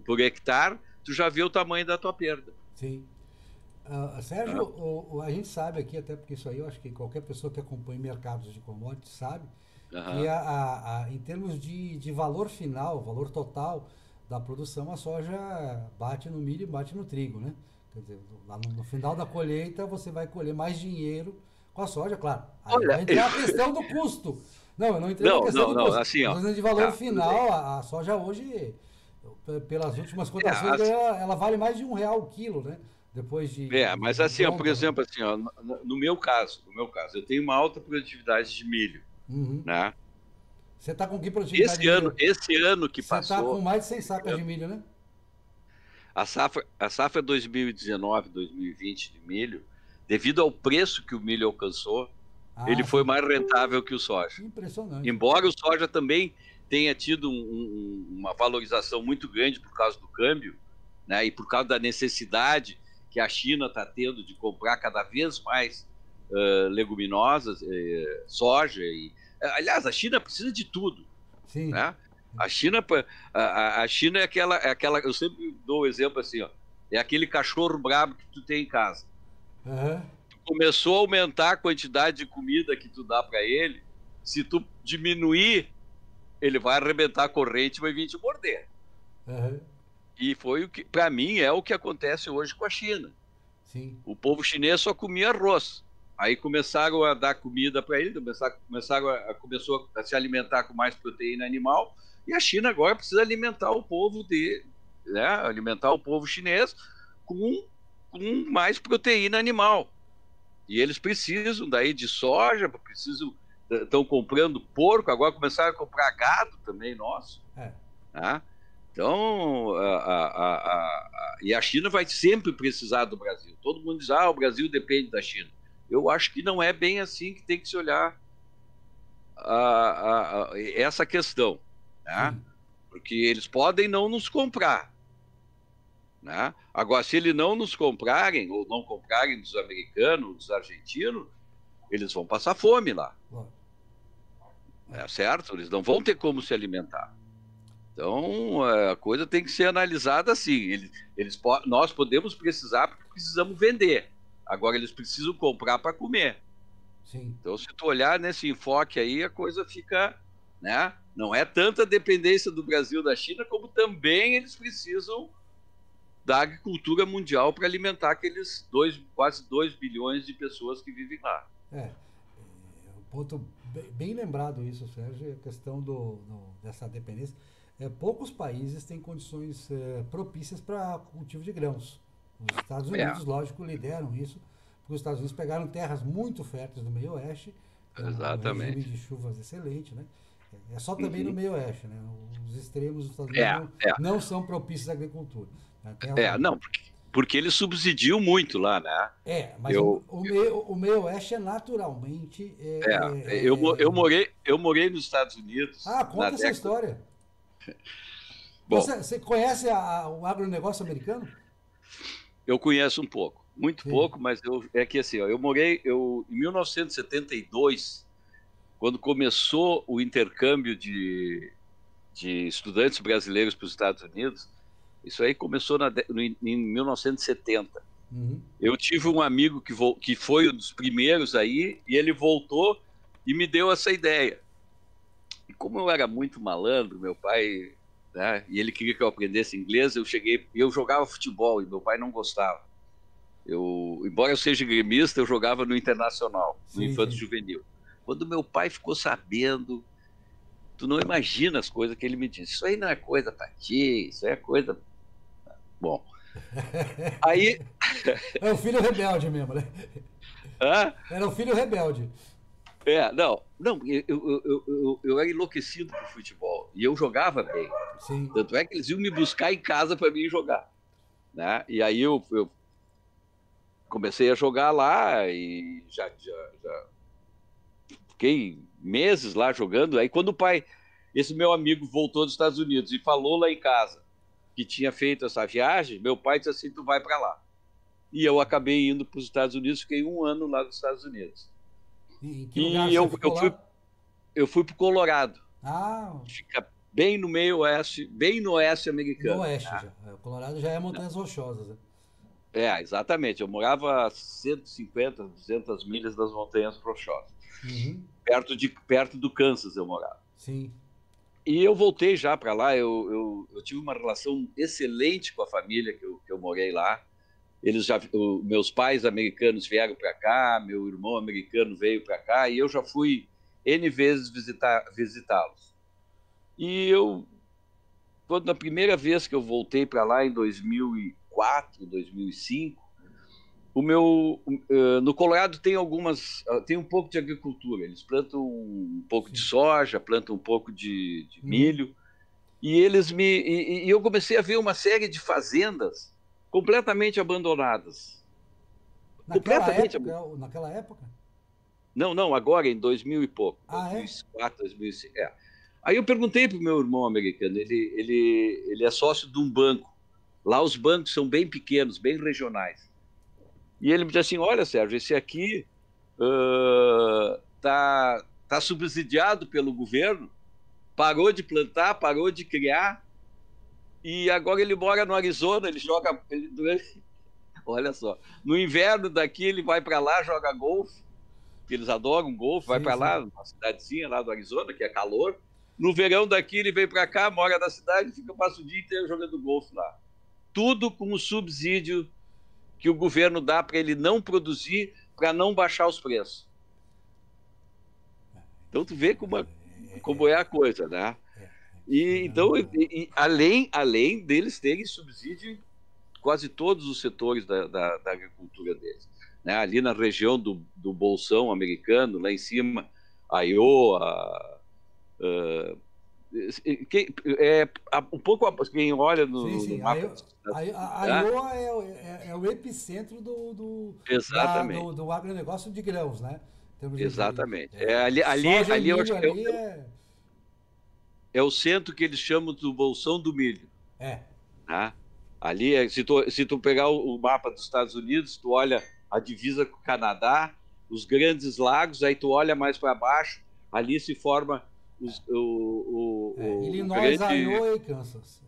por hectare, tu já vê o tamanho da tua perda. Sim. Sérgio, a gente sabe aqui, até porque isso aí eu acho que qualquer pessoa que acompanha mercados de commodities sabe, que em termos de valor final, valor total da produção, a soja bate no milho e bate no trigo, né? Quer dizer, lá no final da colheita você vai colher mais dinheiro com a soja, claro. Aí vai entrar a questão do custo. Não, eu não entrei na questão do custo. Assim, ó, de valor final, a soja hoje, pelas últimas cotações, ela vale mais de R$1 o quilo, né? Depois de. Mas assim, ó, por exemplo, assim, ó, no meu caso, eu tenho uma alta produtividade de milho, né? Você está com que produtividade de milho? Esse ano que passou... Você está com mais de 100 sacas de milho, né? A safra 2019, 2020 de milho, devido ao preço que o milho alcançou, ele foi mais rentável que o soja. Impressionante. Embora o soja também tenha tido uma valorização muito grande por causa do câmbio, né, e por causa da necessidade que a China está tendo de comprar cada vez mais leguminosas, soja. Aliás, a China precisa de tudo. Sim. Né? A China é aquela. Eu sempre dou o exemplo assim, ó, é aquele cachorro brabo que tu tem em casa. Tu começou a aumentar a quantidade de comida que tu dá para ele. Se tu diminuir, ele vai arrebentar a corrente e vai vir te morder. E foi o que, para mim, é o que acontece hoje com a China. Sim. O povo chinês só comia arroz. Aí começaram a dar comida para ele, começou a se alimentar com mais proteína animal. E a China agora precisa alimentar o povo alimentar o povo chinês com mais proteína animal. E eles precisam daí de soja, estão comprando porco, agora começaram a comprar gado também nosso. Né? Então, e a China vai sempre precisar do Brasil. Todo mundo diz, o Brasil depende da China. Eu acho que não é bem assim que tem que se olhar essa questão. Né? Porque eles podem não nos comprar. Né? Agora, se eles não nos comprarem, ou não comprarem dos americanos, dos argentinos, eles vão passar fome lá. Certo? Eles não vão ter como se alimentar. Então, a coisa tem que ser analisada assim. Nós podemos precisar porque precisamos vender. Agora, eles precisam comprar para comer. Sim. Então, se tu olhar nesse enfoque aí, a coisa fica... Né? Não é tanta dependência do Brasil da China, como também eles precisam da agricultura mundial para alimentar aqueles quase 2 bilhões de pessoas que vivem lá. Um ponto bem lembrado isso, Sérgio, a questão dessa dependência. Poucos países têm condições propícias para cultivo de grãos. Os Estados Unidos, lógico, lideram isso, porque os Estados Unidos pegaram terras muito férteis do meio oeste, um regime de chuvas excelente, né? É só também no meio oeste, né? Os extremos dos Estados Unidos não são propícios à agricultura. Não, porque eles subsidiam muito lá, né? Mas o meio oeste é naturalmente... Eu morei nos Estados Unidos. Conta essa história. Bom, você conhece o agronegócio americano? Eu conheço um pouco. muito Sim. pouco, mas é que assim, ó, em 1972, quando começou o intercâmbio de estudantes brasileiros para os Estados Unidos, isso aí começou em 1970. Uhum. Eu tive um amigo que foi um dos primeiros aí, e ele voltou e me deu essa ideia. E como eu era muito malandro, meu pai, né, e ele queria que eu aprendesse inglês, eu jogava futebol e meu pai não gostava. Embora eu seja gremista, eu jogava no Internacional, no Sim, Infanto sim. Juvenil. Quando meu pai ficou sabendo, tu não imagina as coisas que ele me disse. Isso aí não é coisa pra ti, isso aí é coisa. Bom. Aí. É o filho rebelde mesmo, né? Hã? Era o filho rebelde. Não, eu era enlouquecido por futebol e eu jogava bem. Sim. Tanto é que eles iam me buscar em casa para mim jogar, né? E aí eu comecei a jogar lá e já fiquei meses lá jogando. Aí quando esse meu amigo voltou dos Estados Unidos e falou lá em casa que tinha feito essa viagem, meu pai disse assim, tu vai para lá. E eu acabei indo para os Estados Unidos, fiquei 1 ano lá nos Estados Unidos. E em que lugar E você eu, ficou eu fui lá? eu fui para o Colorado, Ah, fica bem no meio oeste, bem no oeste no americano. oeste já. O Colorado já é Montanhas Rochosas, né? Exatamente. Eu morava a 150, 200 milhas das Montanhas Rochosas. Uhum. Perto do Kansas eu morava. Sim. E eu voltei já para lá, eu tive uma relação excelente com a família que eu morei lá. Meus pais americanos vieram para cá, meu irmão americano veio para cá, e eu já fui N vezes visitá-los. E quando a primeira vez que eu voltei para lá, em 2004, 2005, no Colorado tem um pouco de agricultura. Eles plantam um pouco de Sim. soja, plantam um pouco de Uhum. milho, e eu comecei a ver uma série de fazendas completamente abandonadas. Naquela Completamente época, abandonadas. naquela época? Não, não, agora em 2000 e pouco, Ah, é? 2004, 2005. Aí eu perguntei para o meu irmão americano, ele é sócio de um banco. Lá os bancos são bem pequenos, bem regionais. E ele me disse assim: olha, Sérgio, esse aqui tá subsidiado pelo governo, parou de plantar, parou de criar, e agora ele mora no Arizona, ele joga. Olha só, no inverno daqui ele vai para lá, joga golfe, que eles adoram golfe, vai Sim, para sim. lá, uma cidadezinha lá do Arizona, que é calor. No verão daqui ele vem para cá, mora na cidade, passa o dia inteiro jogando golfe lá. Tudo com o subsídio que o governo dá para ele não produzir, para não baixar os preços. Então tu vê como é a coisa, né? E então, além deles terem subsídio em quase todos os setores da agricultura deles, né? Ali na região do Bolsão americano, lá em cima, Iowa, um pouco quem olha Sim, no sim. mapa, A né? Iowa é o epicentro Exatamente. do agronegócio de grãos, né? Em termos Exatamente. soja e Ali eu acho milho que ali é. é o centro que eles chamam do Bolsão do Milho. É. Né? Ali, se tu pegar o mapa dos Estados Unidos, tu olha a divisa com o Canadá, os grandes lagos, aí tu olha mais para baixo, ali se forma o Illinois, grande. Iowa e Kansas.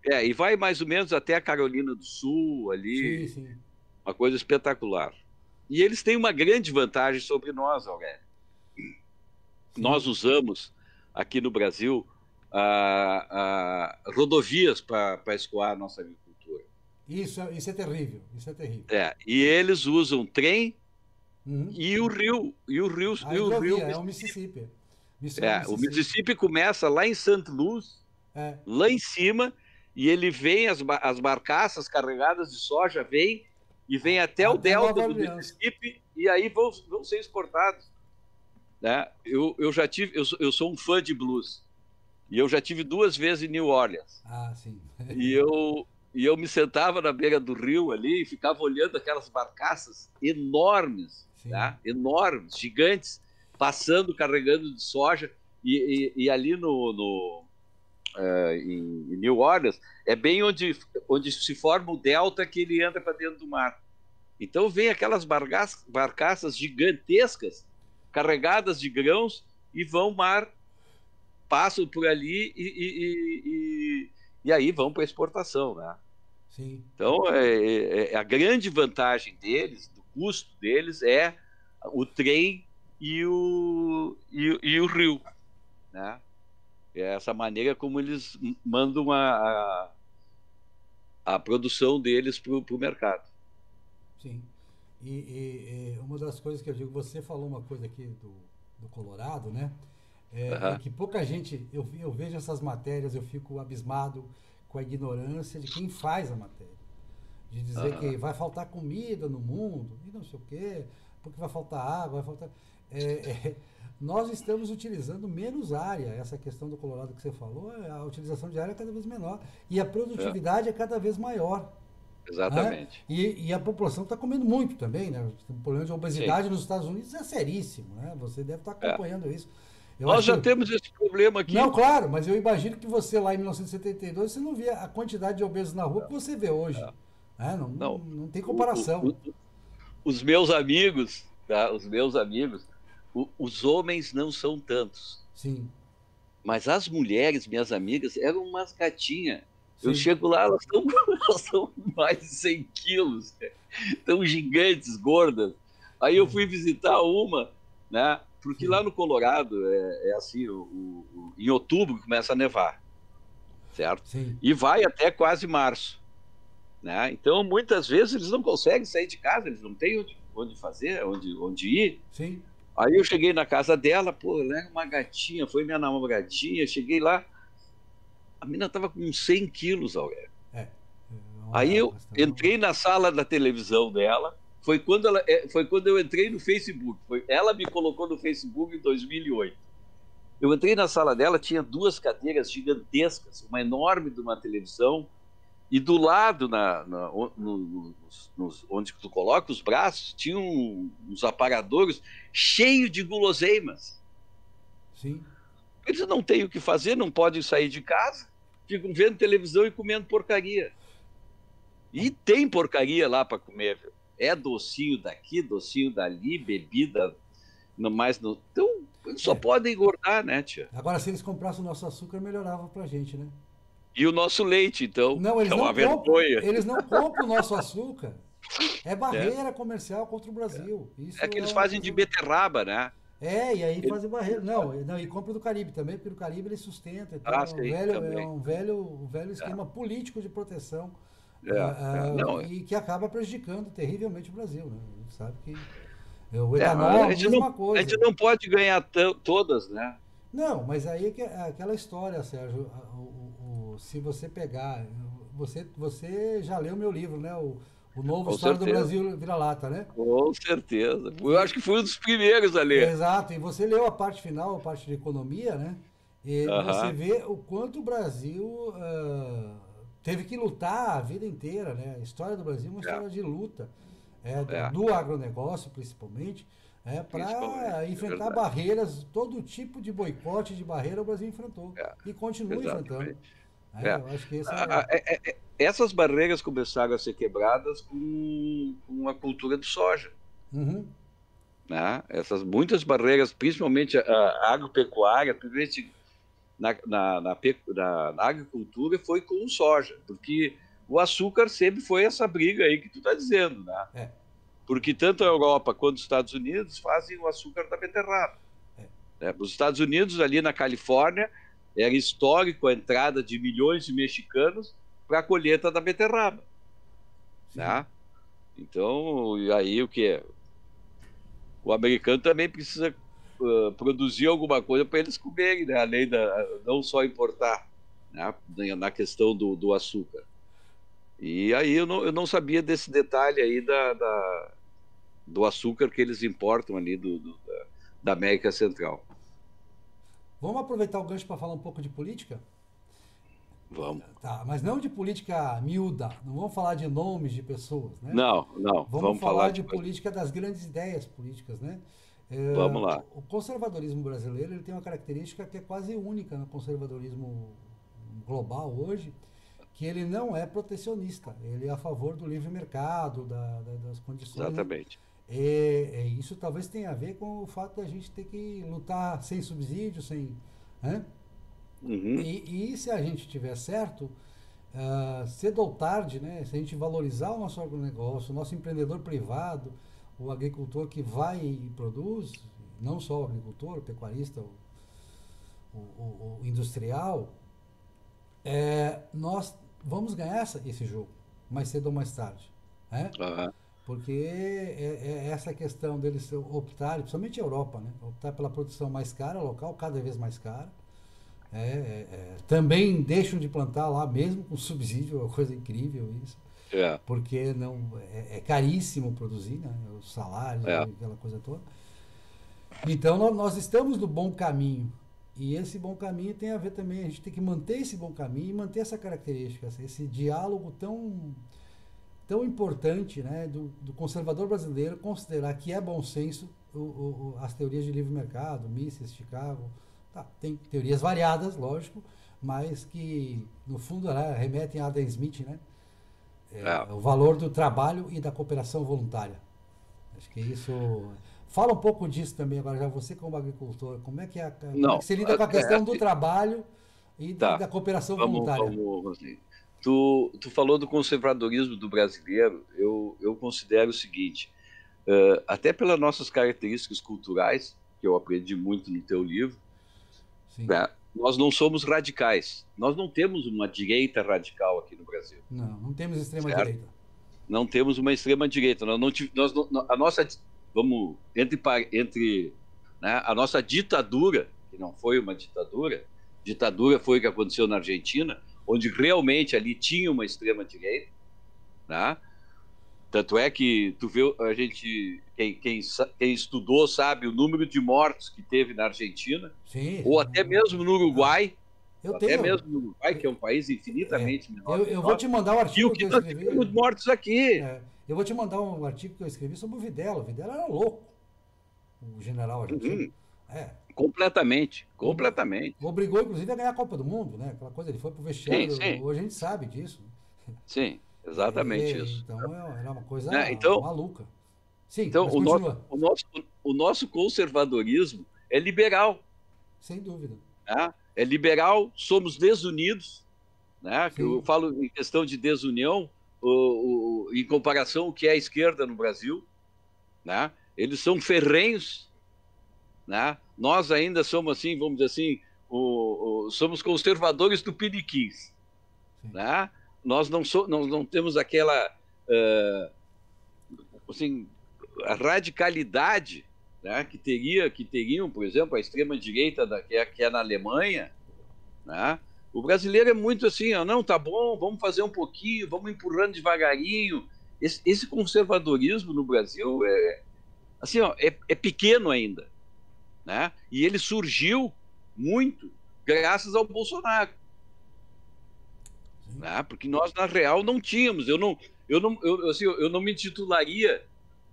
É. E vai mais ou menos até a Carolina do Sul, Sim, ali, sim. uma coisa espetacular. E eles têm uma grande vantagem sobre nós, Aurélio. Nós Sim. usamos aqui no Brasil rodovias para escoar a nossa agricultura. Isso é terrível. Isso é terrível. E eles usam trem Uhum. e o rio. A hidrovia é o Mississippi. O Mississippi. Mississippi começa lá em St. Louis, É. lá em cima, e ele vem, as barcaças carregadas de soja vêm e vem até o Até delta Nova do Orleans. Mississippi e aí vão ser exportados. Né? Eu sou um fã de blues e eu já tive 2 vezes em New Orleans. Ah, sim. E eu me sentava na beira do rio ali e ficava olhando aquelas barcaças enormes, Sim. tá? Enormes, gigantes, passando, carregando de soja. E ali em New Orleans é bem onde se forma o delta que ele entra para dentro do mar. Então vem aquelas barcaças gigantescas, carregadas de grãos, e vão mar, passam por ali e aí vão para exportação, né? Sim. Então, a grande vantagem deles, do custo deles, é o trem e o rio, né? É essa maneira como eles mandam a produção deles para o mercado. Sim. E uma das coisas que eu digo, você falou uma coisa aqui do Colorado, né? É Uhum. que pouca gente, eu vejo essas matérias, eu fico abismado com a ignorância de quem faz a matéria. De dizer Uhum. que vai faltar comida no mundo, e não sei o quê, porque vai faltar água, vai faltar. É, é, nós estamos utilizando menos área, essa questão do Colorado que você falou, a utilização de área é cada vez menor. E a É, produtividade é cada vez maior. Né? exatamente. E a população está comendo muito também, né? O problema de Sim. obesidade nos Estados Unidos é seríssimo, né? Você deve estar É. acompanhando isso. Eu Nós acho já que. temos esse problema Não, aqui. claro, mas eu imagino que você lá em 1972 você não via a quantidade de obesos na rua que você vê hoje. Né? Não, Não, não tem o- o- comparação. o- os meus amigos, tá? Os meus amigos, os homens não são tantos, Sim, mas as mulheres, minhas amigas, eram umas gatinhas. Eu sim. chego lá, elas estão elas são mais de 100 quilos, tão gigantes, gordas. Aí eu fui visitar uma, né? Porque Sim, lá no Colorado é assim, em outubro começa a nevar, certo? sim. E vai até quase março, né? Então muitas vezes eles não conseguem sair de casa, eles não têm onde fazer, onde ir. Sim. Aí eu cheguei na casa dela, pô, ela era uma gatinha, foi minha namoradinha, cheguei lá, a menina tava com uns 100 quilos, Aurélio. É. É Aí uma eu questão. entrei na sala da televisão dela, foi quando eu entrei no Facebook, ela me colocou no Facebook em 2008. Eu entrei na sala dela, tinha duas cadeiras gigantescas, uma enorme de uma televisão, e do lado, onde tu coloca os braços, tinha uns aparadores cheios de guloseimas. Sim. Eles não têm o que fazer, não podem sair de casa, ficam vendo televisão e comendo porcaria. E tem porcaria lá para comer, viu? É docinho daqui, docinho dali, bebida no mais no. Então, eles só É. podem engordar, né, tia? Agora, se eles comprassem o nosso açúcar, melhorava pra gente, né? E o nosso leite, então, Não, que é uma vergonha. eles não compram o nosso açúcar. É Né? barreira comercial contra o Brasil. É Isso que é eles uma fazem de coisa. beterraba, né? É, e aí Eles, fazem barreira. eles fazem... Não, e compra do Caribe também, porque o Caribe ele sustenta. Então Ah, sim, é também. um velho esquema político de proteção Não, e que acaba prejudicando terrivelmente o Brasil. Né? A gente sabe que o a etanol, gente não, mesma a coisa. gente não pode ganhar todas, né? Não, mas aí é aquela história, Sérgio. Se você pegar. Você já leu meu livro, né? O Novo Com História do certeza. Brasil Vira-Lata, né? Com certeza. Eu E, acho que fui um dos primeiros a ler. exato, e você leu a parte final, a parte de economia, né? E você Aham, vê o quanto o Brasil teve que lutar a vida inteira, né? A história do Brasil é uma é, história de luta, é, do agronegócio principalmente, principalmente, para é enfrentar verdade. barreiras, todo tipo de boicote de barreira o Brasil enfrentou É, e continua enfrentando. exatamente. Né? É. Eu acho que esse é. Essas barreiras começaram a ser quebradas com a cultura do soja. Uhum, Né? Essas muitas barreiras, principalmente a agropecuária, principalmente na agricultura, foi com o soja, porque o açúcar sempre foi essa briga aí que tu está dizendo, né? é, Porque tanto a Europa quanto os Estados Unidos fazem o açúcar da beterraba. é, Né? Os Estados Unidos, ali na Califórnia, era histórico a entrada de milhões de mexicanos para a colheita da beterraba. sim. Né? Então, e aí o que é? O americano também precisa produzir alguma coisa para eles comerem, né? Além não só importar, né? Na questão do açúcar. E aí eu não sabia desse detalhe aí do açúcar que eles importam ali da América Central. Vamos aproveitar o gancho para falar um pouco de política? Vamos. Tá, mas não de política miúda, não vamos falar de nomes de pessoas, né? Não, não, Vamos vamos falar falar de de coisa. política das grandes ideias políticas, né? Vamos lá. O conservadorismo brasileiro ele tem uma característica que é quase única no conservadorismo global hoje, que ele não é protecionista, ele é a favor do livre mercado, das condições. Exatamente. Isso talvez tenha a ver com o fato da gente ter que lutar sem subsídio, sem... Né? Uhum. E se a gente tiver certo, cedo ou tarde, né, se a gente valorizar o nosso agronegócio, o nosso empreendedor privado, o agricultor que vai e produz, não só o agricultor, o pecuarista, o industrial, nós vamos ganhar esse jogo, mais cedo ou mais tarde. Né? Uhum. Porque essa questão deles optarem, principalmente a Europa, né, optar pela produção mais cara, local, cada vez mais cara. Também deixam de plantar lá, mesmo com subsídio, é uma coisa incrível isso. Porque não, é caríssimo produzir, né? Os salários, aquela coisa toda. Então nós estamos no bom caminho. E esse bom caminho tem a ver também, a gente tem que manter esse bom caminho e manter essa característica, esse diálogo tão importante, né, do conservador brasileiro considerar que é bom senso as teorias de livre mercado, Mises, Chicago. Tem teorias variadas, lógico, mas que no fundo remetem a Adam Smith, né? O valor do trabalho e da cooperação voluntária. Acho que isso... Fala um pouco disso também agora, já você como agricultor, como é que você lida com a questão do trabalho e da cooperação voluntária? Assim, tu falou do conservadorismo do brasileiro, eu considero o seguinte, até pelas nossas características culturais, que eu aprendi muito no teu livro, nós não somos radicais. Nós não temos uma direita radical aqui no Brasil. Não temos extrema-direita. Não temos uma extrema-direita. A nossa, vamos, né, a nossa ditadura, que não foi uma ditadura foi o que aconteceu na Argentina, onde realmente ali tinha uma extrema-direita, né? Tanto é que tu vê, quem estudou sabe o número de mortos que teve na Argentina, ou até mesmo no Uruguai, mesmo no Uruguai, que é um país infinitamente menor. Eu vou te mandar um artigo que eu escrevi. Nós temos mortos aqui. Eu vou te mandar um artigo que eu escrevi sobre o Videla. O Videla era louco, o general argentino. Completamente. Obrigou, inclusive, a ganhar a Copa do Mundo, né? Aquela coisa, ele foi pro vestiário. Sim. Hoje a gente sabe disso. Sim. Exatamente isso. Então era uma coisa maluca. Sim, então o nosso conservadorismo é liberal. Sem dúvida. Né? É liberal, somos desunidos. Né? Eu falo em questão de desunião, em comparação ao que é a esquerda no Brasil. Né? Eles são ferrenhos. Né? Nós ainda somos assim, vamos dizer assim, somos conservadores do piniquins. Né? Nós não temos aquela assim, a radicalidade, né, que teriam, por exemplo, a extrema-direita que é na Alemanha. Né? O brasileiro é muito assim, não, tá bom, vamos fazer um pouquinho, vamos empurrando devagarinho. Esse conservadorismo no Brasil é pequeno ainda. Né? E ele surgiu muito graças ao Bolsonaro. Né? Porque nós, na real, não tínhamos. Eu não me titularia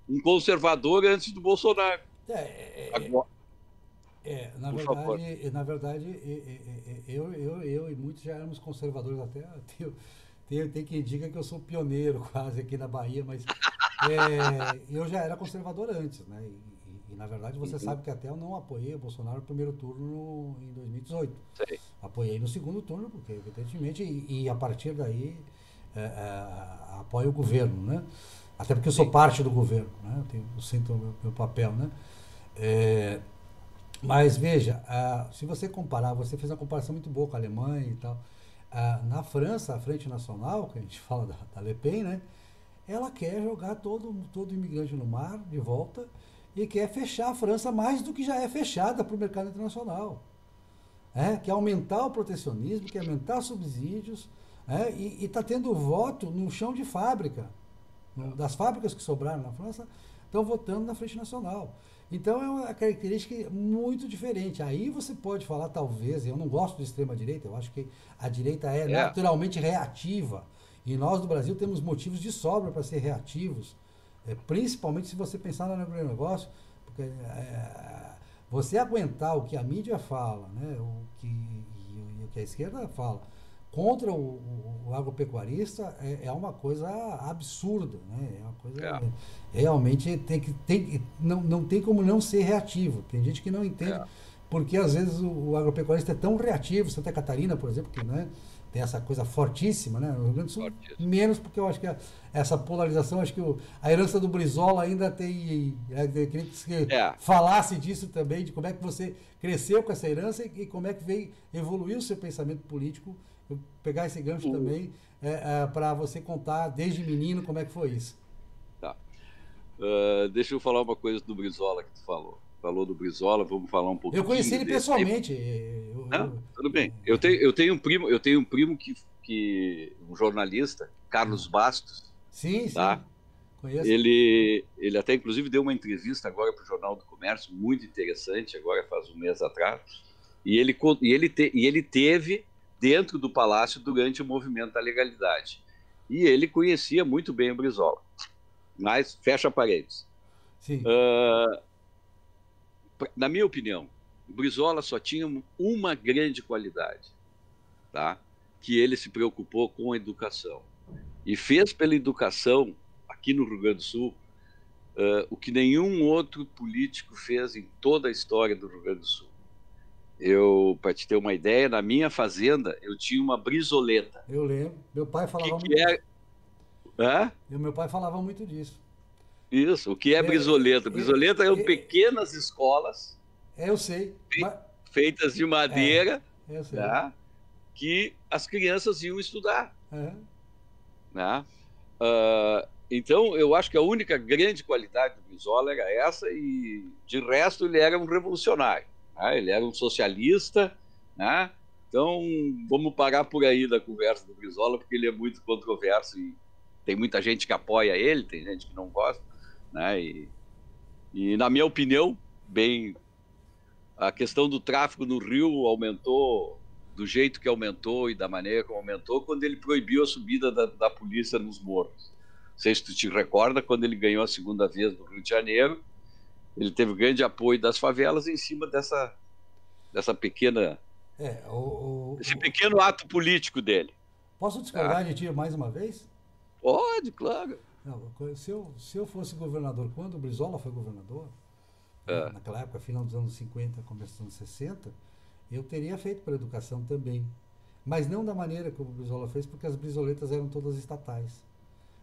um conservador antes do Bolsonaro. Na verdade, eu e muitos já éramos conservadores até. Tem quem diga que eu sou pioneiro quase aqui na Bahia, mas eu já era conservador antes, né? E na verdade você sabe que até eu não apoiei o Bolsonaro no primeiro turno em 2018. Sim. Apoiei no segundo turno, porque evidentemente, e a partir daí apoio o governo, né? Até porque eu sou parte do governo, né? Eu sinto o meu papel, né? Mas veja, se você comparar, você fez uma comparação muito boa com a Alemanha e tal. Na França, a Frente Nacional, que a gente fala da Le Pen, né? Ela quer jogar todo imigrante no mar de volta e quer fechar a França mais do que já é fechada para o mercado internacional. Quer aumentar o protecionismo, quer aumentar subsídios, e está tendo voto no chão de fábrica. Das fábricas que sobraram na França, estão votando na Frente Nacional. Então é uma característica muito diferente. Aí você pode falar, talvez, eu não gosto de extrema-direita, eu acho que a direita é naturalmente reativa. E nós, do Brasil, temos motivos de sobra para ser reativos. Principalmente se você pensar no agronegócio, porque você aguentar o que a mídia fala, né, o que a esquerda fala, contra o agropecuarista é uma coisa absurda, né? É uma coisa realmente não tem como não ser reativo. Tem gente que não entende porque às vezes o agropecuarista é tão reativo. Santa Catarina, por exemplo, que, né, tem essa coisa fortíssima, né? No Rio Grande do Sul, menos porque eu acho que essa polarização, acho que a herança do Brizola ainda tem. Eu queria que você falasse disso também, de como é que você cresceu com essa herança e como é que veio evoluir o seu pensamento político. Eu pegar esse gancho também para você contar desde menino como é que foi isso. Tá. Deixa eu falar uma coisa do Brizola que tu falou. Falou do Brizola, vamos falar um pouquinho. Eu conheci ele pessoalmente. Não, tudo bem. Eu tenho um primo que um jornalista, Carlos Bastos. Sim, tá? Sim. Conheço. Ele até inclusive deu uma entrevista agora para o Jornal do Comércio, muito interessante, agora faz um mês atrás. E ele teve dentro do Palácio durante o movimento da legalidade. E ele conhecia muito bem o Brizola. Mas, fecha parênteses. Sim. Na minha opinião, o Brizola só tinha uma grande qualidade, tá? Que ele se preocupou com a educação. E fez pela educação, aqui no Rio Grande do Sul, o que nenhum outro político fez em toda a história do Rio Grande do Sul. Para te ter uma ideia, na minha fazenda, eu tinha uma brizoleta. Eu lembro. Meu pai falava muito disso. Meu pai falava muito disso. Isso. O que é brizoleta? Brizoleta eram pequenas escolas. Eu sei. Feitas de madeira, eu sei. Tá? Que as crianças iam estudar. Né? Então, eu acho que a única grande qualidade do Brizola era essa, e de resto ele era um revolucionário. Né? Ele era um socialista. Né? Então, vamos parar por aí da conversa do Brizola, porque ele é muito controverso e tem muita gente que apoia ele, tem gente que não gosta. Né? E na minha opinião, a questão do tráfico no Rio aumentou do jeito que aumentou e da maneira como aumentou quando ele proibiu a subida da polícia nos morros. Não sei se tu te recorda, quando ele ganhou a segunda vez no Rio de Janeiro, ele teve grande apoio das favelas em cima dessa pequena... esse pequeno ato político dele. Posso discordar de ti mais uma vez? Pode, claro. Não, se eu fosse governador, quando o Brizola foi governador, naquela época, final dos anos 50, começo dos anos 60, eu teria feito para a educação também. Mas não da maneira como o Brizola fez, porque as brisoletas eram todas estatais.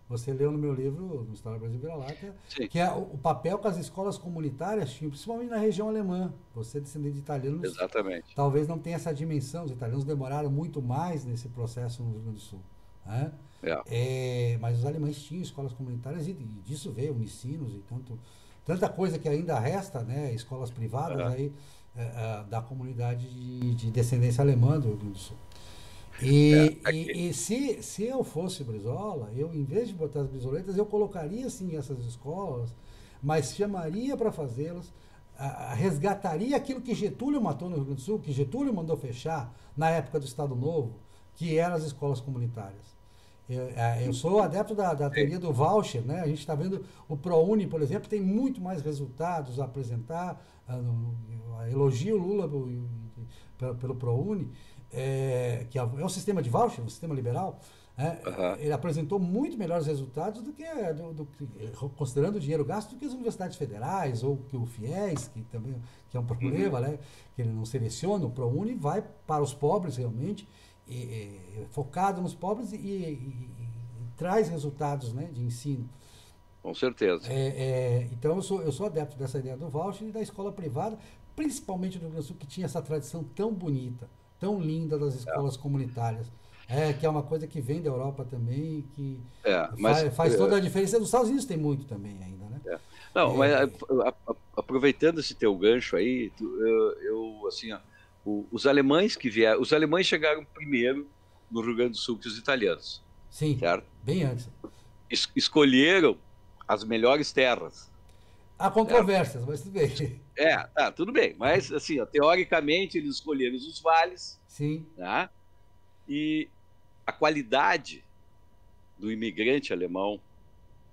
Você leu no meu livro, no História do Brasil Vira-Lata, que é o papel que as escolas comunitárias tinham, principalmente na região alemã. Você, descendente de italianos, exatamente, talvez não tenha essa dimensão. Os italianos demoraram muito mais nesse processo no Rio Grande do Sul. Né? Mas os alemães tinham escolas comunitárias e disso veio Unicinos e tanta coisa que ainda resta, né? Escolas privadas aí da comunidade de descendência alemã do Rio Grande do Sul. E se eu fosse Brizola, eu, em vez de botar as brisoletas, eu colocaria sim essas escolas, mas chamaria para fazê-las, resgataria aquilo que Getúlio matou no Rio Grande do Sul, que Getúlio mandou fechar na época do Estado Novo, que eram as escolas comunitárias. Eu sou adepto da teoria do voucher, né? A gente está vendo o ProUni, por exemplo, tem muito mais resultados a apresentar. Elogio o Lula pelo ProUni, que é um sistema de voucher, um sistema liberal. Ele apresentou muito melhores resultados do que, considerando o dinheiro gasto, do que as universidades federais ou que o FIES, que é um problema, né? Que ele não seleciona. O ProUni vai para os pobres realmente, focado nos pobres e traz resultados, né, de ensino. Com certeza. Então eu sou adepto dessa ideia do voucher e da escola privada, principalmente no Rio Grande do Sul, que tinha essa tradição tão bonita, tão linda das escolas comunitárias. Que é uma coisa que vem da Europa também, que faz toda a diferença. Nos Estados Unidos tem muito também ainda, né? Não, mas aproveitando esse teu gancho aí, assim, os alemães chegaram primeiro no Rio Grande do Sul que os italianos. Sim, certo? Bem antes. Escolheram as melhores terras. Há controvérsias, mas tudo bem. Tudo bem. Mas, assim, teoricamente, eles escolheram os vales. Sim. Tá? E a qualidade do imigrante alemão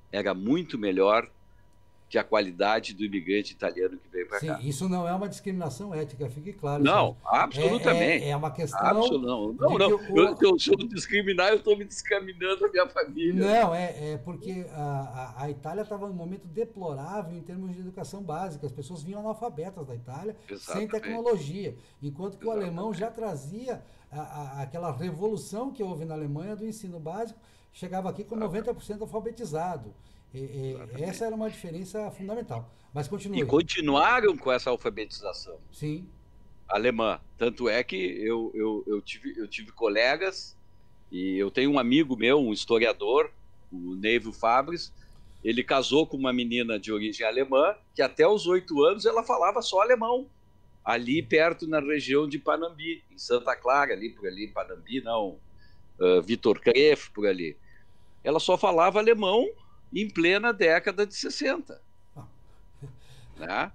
era muito melhor que a qualidade do imigrante italiano que veio para cá. Sim, isso não é uma discriminação étnica, fique claro. Não, absolutamente. É uma questão Absolutamente. Não, de não. que Se eu discriminar, eu estou me discriminando a minha família. Não, porque a Itália estava num momento deplorável em termos de educação básica. As pessoas vinham analfabetas da Itália, sem tecnologia. Enquanto que o alemão já trazia aquela revolução que houve na Alemanha do ensino básico, chegava aqui com 90% alfabetizado. Essa era uma diferença fundamental. Mas continue. E continuaram com essa alfabetização. Sim. Alemã. Tanto é que eu tive colegas, e eu tenho um amigo meu, um historiador, o Neivio Fabris. Ele casou com uma menina de origem alemã, que até os 8 anos ela falava só alemão. Ali perto, na região de Panambi, em Santa Clara, ali por ali, Panambi não, Vitor Kreff, por ali. Ela só falava alemão em plena década de 60. Né?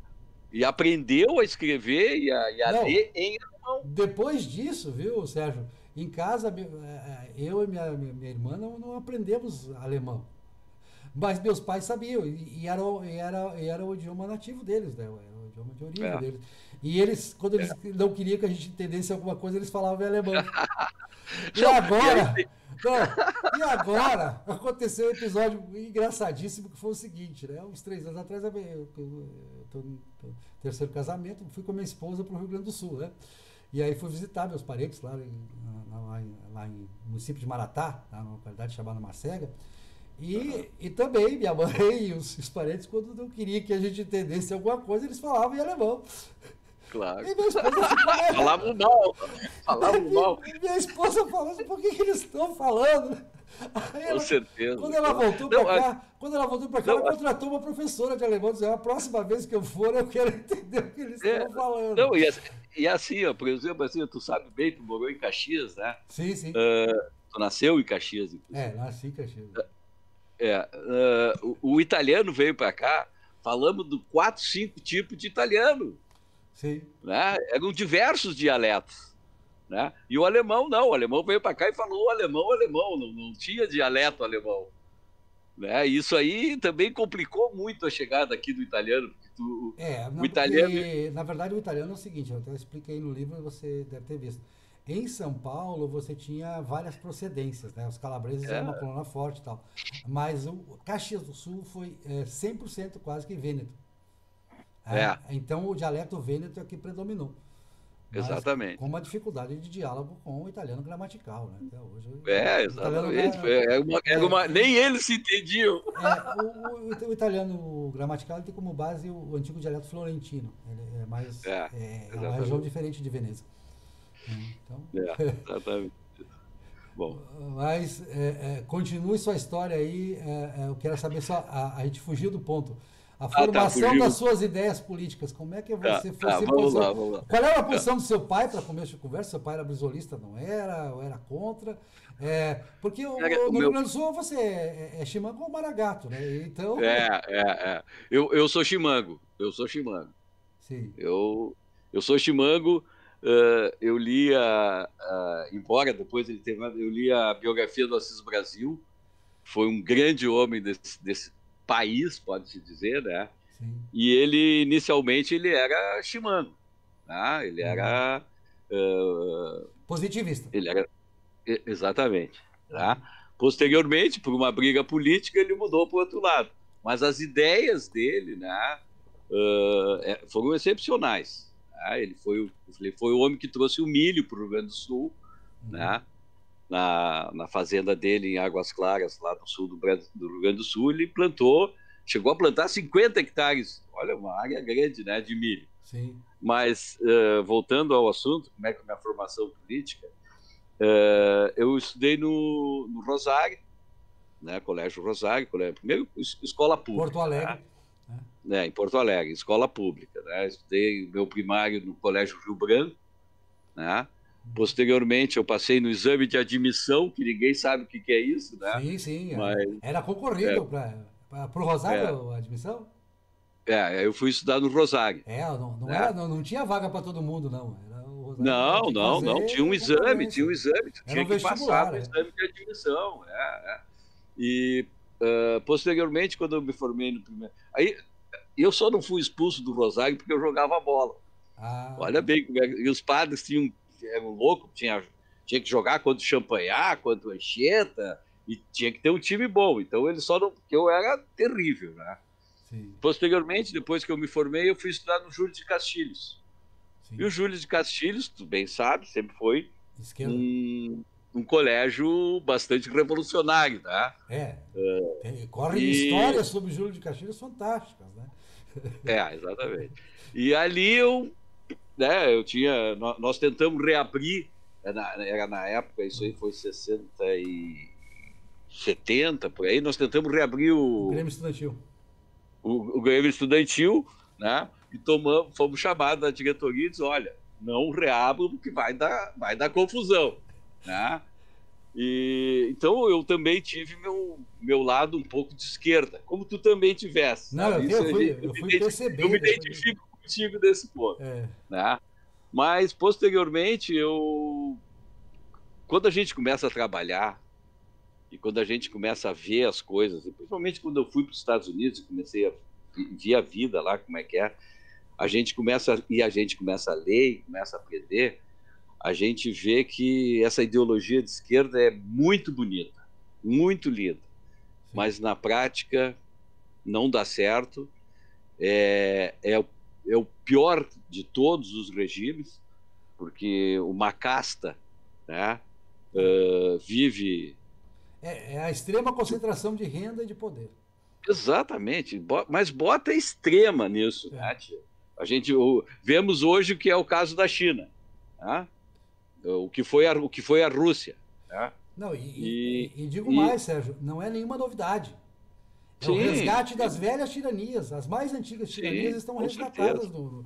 E aprendeu a escrever e a ler em alemão. Depois disso, viu, Sérgio? Em casa, eu e minha irmã não aprendemos alemão. Mas meus pais sabiam, e era o idioma nativo deles, né? Era o idioma de origem deles. E eles, quando eles não queriam que a gente entendesse alguma coisa, eles falavam em alemão. E agora aconteceu um episódio engraçadíssimo, que foi o seguinte, né? Uns 3 anos atrás, eu tô no terceiro casamento, fui com a minha esposa para o Rio Grande do Sul, né? E aí fui visitar meus parentes lá em município de Maratá, numa localidade chamada Macega. E também minha mãe e os parentes, quando não queriam que a gente entendesse alguma coisa, eles falavam em alemão. Claro. E minha esposa ficou... Falavam mal. Minha esposa falou assim, por que eles estão falando? Com certeza. Quando ela voltou para cá, ela contratou uma professora de alemão, dizendo, a próxima vez que eu for, eu quero entender o que eles estão falando. Não, e assim, ó, por exemplo, assim, tu sabe bem, tu morou em Caxias, né? Sim, sim. Tu nasceu em Caxias, inclusive. Nasci em Caxias. O italiano veio para cá, falamos de 4, 5 tipos de italiano. Sim. Né? Eram diversos dialetos. Né? E o alemão não, o alemão veio para cá e falou alemão, não tinha dialeto alemão. Né? Isso aí também complicou muito a chegada aqui do italiano. Na verdade, o italiano é o seguinte, eu até expliquei no livro, você deve ter visto. Em São Paulo, você tinha várias procedências, né? Os calabreses eram uma coluna forte e tal. Mas o Caxias do Sul foi 100% quase que vêneto. Então, o dialeto vêneto é que predominou. Exatamente. Com uma dificuldade de diálogo com o italiano gramatical, né? Até hoje, exatamente. Nem eles se entendiam. O italiano gramatical tem como base o antigo dialeto florentino. Ele é mais uma região diferente de Veneza. Então... exatamente. Bom. Mas continue sua história aí. Eu quero saber só. A gente fugiu do ponto. A formação das suas ideias políticas. Como é que você foi se posicionar? Vamos lá. Qual era a posição do seu pai para começo de conversa? Seu pai era brisolista, não era? Ou era contra? Porque no Rio Grande do Sul você é chimango ou maragato, né? Então... Eu sou chimango. Sim. Eu sou chimango. Eu li embora depois ele teve, eu li a biografia do Assis Brasil. Foi um grande homem desse país, pode-se dizer, né? Sim. E ele, inicialmente, ele era chimango. Tá? Ele era... positivista. Ele era... Exatamente. Tá? Posteriormente, por uma briga política, ele mudou para o outro lado. Mas as ideias dele, né, foram excepcionais. Tá? Ele foi o homem que trouxe o milho para o Rio Grande do Sul, né? Na fazenda dele em Águas Claras, lá no sul do Rio Grande do Sul, ele chegou a plantar 50 hectares, olha, uma área grande, né, de milho. Sim. Mas, voltando ao assunto, como é que é a minha formação política, eu estudei no Rosário, né, Colégio Rosário, primeiro escola pública. Porto Alegre. Né? Em Porto Alegre, escola pública. Né? Estudei meu primário no Colégio Rio Branco, né? Posteriormente, eu passei no exame de admissão, que ninguém sabe o que é isso, né? Sim. Mas... Era concorrido para o Rosário a admissão? Eu fui estudar no Rosário. Não tinha vaga para todo mundo, não. Era o Rosário não. Tinha um exame. Tinha que passar no exame de admissão. E, posteriormente, quando eu me formei no primeiro... Aí, Eu só não fui expulso do Rosário porque eu jogava bola. Olha bem, e os padres eram loucos, tinha que jogar contra o Champagnat, contra o Anchieta, e tinha que ter um time bom. Então eles só não. Porque eu era terrível, né? Sim. Posteriormente, depois que eu me formei, eu fui estudar no Júlio de Castilhos. Sim. E o Júlio de Castilhos, tu bem sabe, sempre foi um colégio bastante revolucionário, tá? Correm histórias sobre o Júlio de Castilhos fantásticas, né? Exatamente. E ali nós tentamos reabrir, era na época, isso aí foi 60 e 70, por aí, nós tentamos reabrir o Grêmio Estudantil. O Grêmio Estudantil, né? E fomos chamados da diretoria e disse, olha, não reabra porque vai dar confusão, né? Então eu também tive meu lado um pouco de esquerda, como tu também tivesse. Não, eu fui perceber. Eu me identifico contigo nesse ponto. Né? Mas, posteriormente, quando a gente começa a trabalhar e quando a gente começa a ver as coisas, e principalmente quando eu fui para os Estados Unidos e comecei a ver a vida lá, como é que é, a gente começa a ler e começa a aprender, a gente vê que essa ideologia de esquerda é muito bonita, muito linda, mas na prática não dá certo, é o pior de todos os regimes, porque uma casta, né, vive... É a extrema concentração de renda e de poder. Exatamente, mas bota extrema nisso, né, tia? A gente vemos hoje o que é o caso da China, né? O que foi a Rússia. Né? Não, e digo mais, Sérgio, não é nenhuma novidade. É o resgate das velhas tiranias. As mais antigas tiranias estão resgatadas no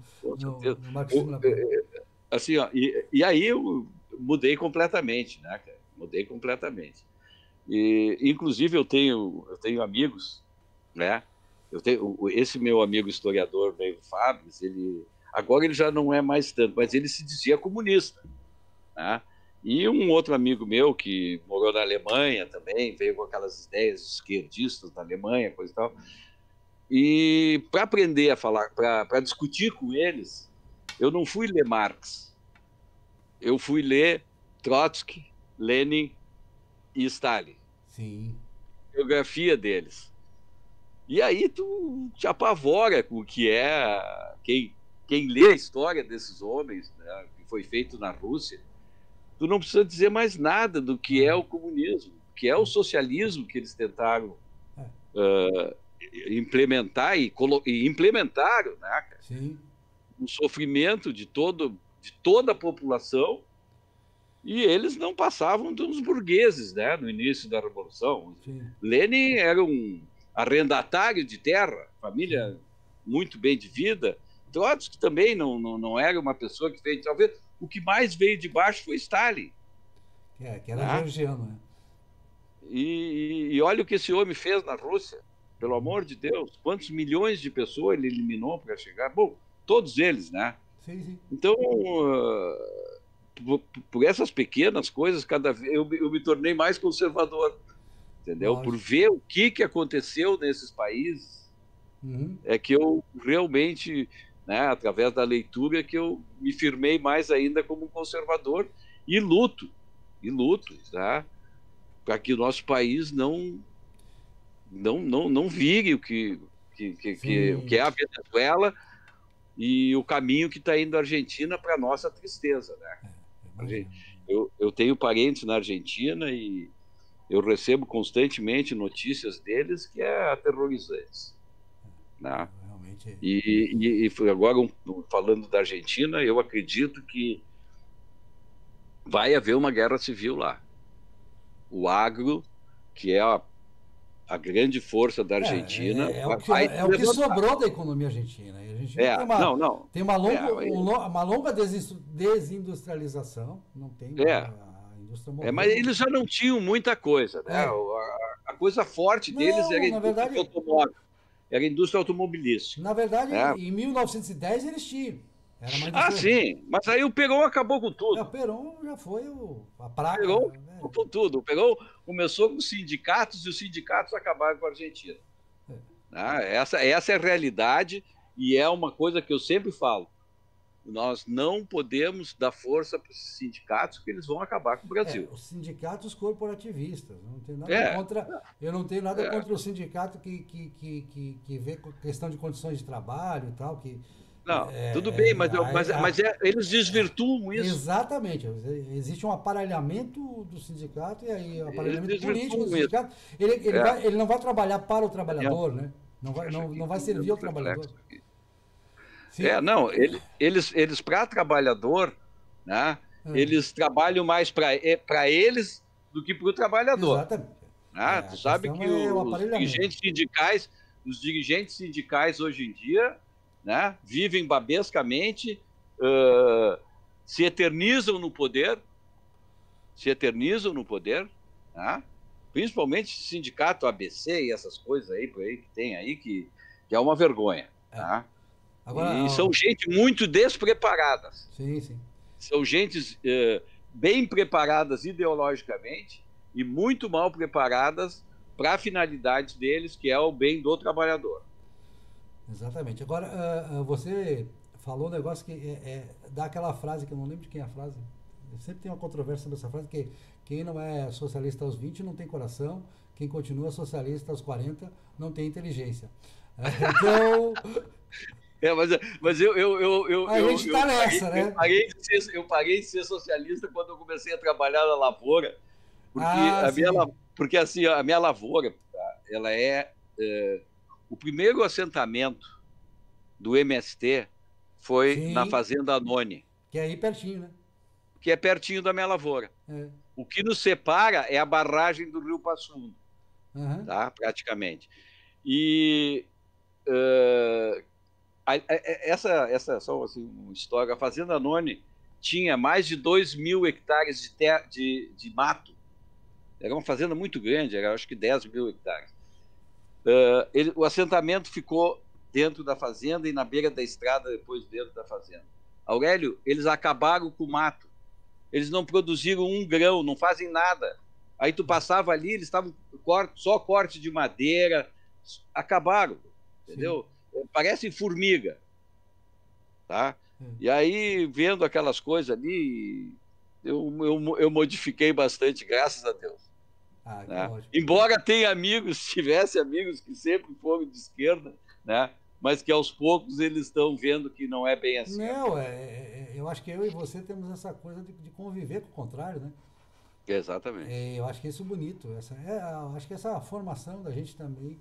marxismo. Assim, ó, e aí eu mudei completamente, né, cara? Mudei completamente. Inclusive eu tenho amigos, né? Esse meu amigo historiador, Neivo Fábio, agora ele já não é mais tanto, mas ele se dizia comunista. Né? E um outro amigo meu que morou na Alemanha também, veio com aquelas ideias esquerdistas da Alemanha, coisa e tal. E para aprender a falar, para discutir com eles, eu não fui ler Marx, eu fui ler Trotsky, Lenin e Stalin. Sim. Biografia deles. E aí tu te apavora com o que é quem lê a história desses homens, né, que foi feito na Rússia. Tu não precisa dizer mais nada do que é o comunismo, que é o socialismo que eles tentaram implementar e implementaram, né, cara? Sim. O sofrimento de toda a população, e eles não passavam dos burgueses, né, no início da Revolução. Sim. Lenin era um arrendatário de terra, família muito bem de vida. Trotsky também não era uma pessoa que fez... Talvez o que mais veio de baixo foi Stalin. Que era georgiano, né? E olha o que esse homem fez na Rússia. Pelo amor de Deus, quantos milhões de pessoas ele eliminou para chegar? Bom, todos eles, né? Sim. Então, por essas pequenas coisas, cada vez eu me tornei mais conservador, entendeu? Lógico. Por ver o que aconteceu nesses países, é que eu realmente, né, através da leitura, que eu me firmei mais ainda como conservador e luto, tá? Para que o nosso país não vire o que é a Venezuela e o caminho que está indo a Argentina, para nossa tristeza, né? Eu tenho parentes na Argentina e eu recebo constantemente notícias deles que é aterrorizantes, né? Realmente. E agora, falando da Argentina, eu acredito que vai haver uma guerra civil lá. O agro, que é a grande força da Argentina... É o que sobrou da economia argentina. A Argentina tem uma longa desindustrialização, não tem a indústria morreu. Mas eles já não tinham muita coisa, né? A coisa forte deles era a indústria automóvel. Era a indústria automobilística. Na verdade, em 1910 eles tinham. Sim, mas aí o Perón acabou com tudo. O Perón já foi a praga. Perón com tudo. O Perón começou com os sindicatos e os sindicatos acabaram com a Argentina. Né? Essa é a realidade e é uma coisa que eu sempre falo. Nós não podemos dar força para os sindicatos, porque eles vão acabar com o Brasil. Os sindicatos corporativistas, não tem nada É, contra, eu não tenho nada é. contra o sindicato que vê questão de condições de trabalho e tal, que Não, tudo bem, eles desvirtuam isso. exatamente, existe um aparelhamento do sindicato e aí o Eles aparelhamento político do desvirtuam isso. sindicato, ele não vai trabalhar para o trabalhador, né? Não vai servir ao trabalhador. Sim. Não, eles para trabalhador, né, eles trabalham mais para eles do que para o trabalhador. Exatamente. Né? Tu sabe que os dirigentes sindicais hoje em dia, né, vivem babescamente, se eternizam no poder, né? Principalmente sindicato ABC e essas coisas aí, por aí que tem aí, que é uma vergonha. Tá? Agora, e são gente muito despreparadas. Sim, sim. São gentes bem preparadas ideologicamente e muito mal preparadas para a finalidade deles, que é o bem do trabalhador. Exatamente. Agora, você falou um negócio que dá aquela frase, que eu não lembro de quem é a frase. Sempre tem uma controvérsia sobre essa frase, que quem não é socialista aos 20 não tem coração, quem continua socialista aos 40 não tem inteligência. Então... mas eu a gente tá nessa, né? Eu parei de ser socialista quando eu comecei a trabalhar na lavoura, porque assim, a minha lavoura, ela o primeiro assentamento do MST foi na Fazenda Anone. Que é aí pertinho, né? Que é pertinho da minha lavoura. O que nos separa é a barragem do Rio Passo Fundo, tá? Praticamente. E essa só assim, uma história. A Fazenda Anone tinha mais de 2.000 hectares de mato. Era uma fazenda muito grande, era acho que 10.000 hectares. O assentamento ficou dentro da fazenda e na beira da estrada, depois dentro da fazenda. Aurélio, eles acabaram com o mato. Eles não produziram um grão, não fazem nada. Aí tu passava ali, eles estavam só corte de madeira, acabaram, entendeu? Parecem formiga, tá? E aí, vendo aquelas coisas ali, eu modifiquei bastante, graças a Deus. Né? Embora tivesse amigos que sempre foram de esquerda, né? Mas que aos poucos eles estão vendo que não é bem assim. Não, eu acho que eu e você temos essa coisa de conviver com o contrário, né? Exatamente. Eu acho que isso é bonito. Acho que essa formação da gente também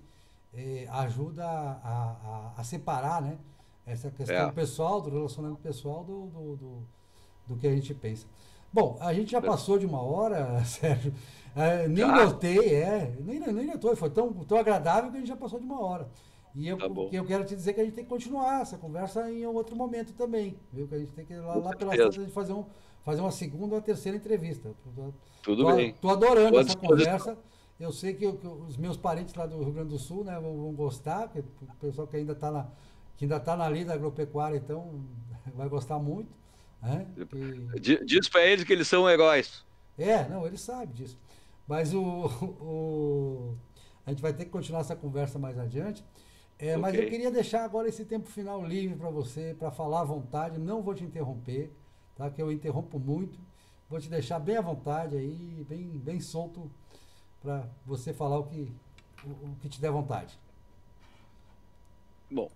ajuda a separar, né? Essa questão pessoal, do relacionamento pessoal do que a gente pensa. Bom, a gente já passou de 1 hora, Sérgio. Nem notei, nem notou. Foi tão agradável que a gente já passou de 1 hora. E eu quero te dizer que a gente tem que continuar essa conversa em outro momento também, viu? Que a gente tem que ir lá pela frente a gente fazer uma segunda ou uma terceira entrevista. Tudo bem. Tô adorando essa conversa. Eu sei que os meus parentes lá do Rio Grande do Sul, né, vão gostar, porque o pessoal que ainda está na lida agropecuária, então vai gostar muito. Né? Diz para eles que eles são heróis. Não, eles sabem disso. Mas a gente vai ter que continuar essa conversa mais adiante. Mas eu queria deixar agora esse tempo final livre para você, para falar à vontade. Não vou te interromper, tá? Que eu interrompo muito. Vou te deixar bem à vontade aí, bem solto, para você falar o que te der vontade. Bom,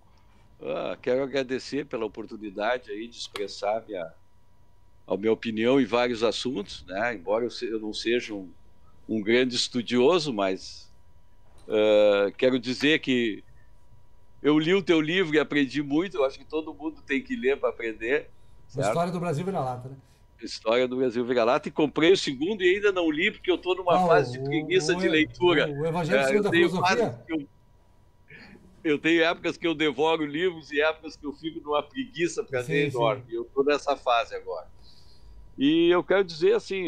quero agradecer pela oportunidade aí de expressar a minha opinião em vários assuntos, né? Embora eu não seja um grande estudioso, mas quero dizer que eu li o teu livro e aprendi muito. Eu acho que todo mundo tem que ler para aprender. A História do Brasil Vira-Lata, né? História do Brasil Vira-Lata, e comprei o segundo e ainda não li, porque eu estou numa fase de preguiça de leitura. O Evangelho segundo a Filosofia? Eu tenho épocas que eu devoro livros e épocas que eu fico numa preguiça para ler enorme. Eu estou nessa fase agora. E eu quero dizer assim,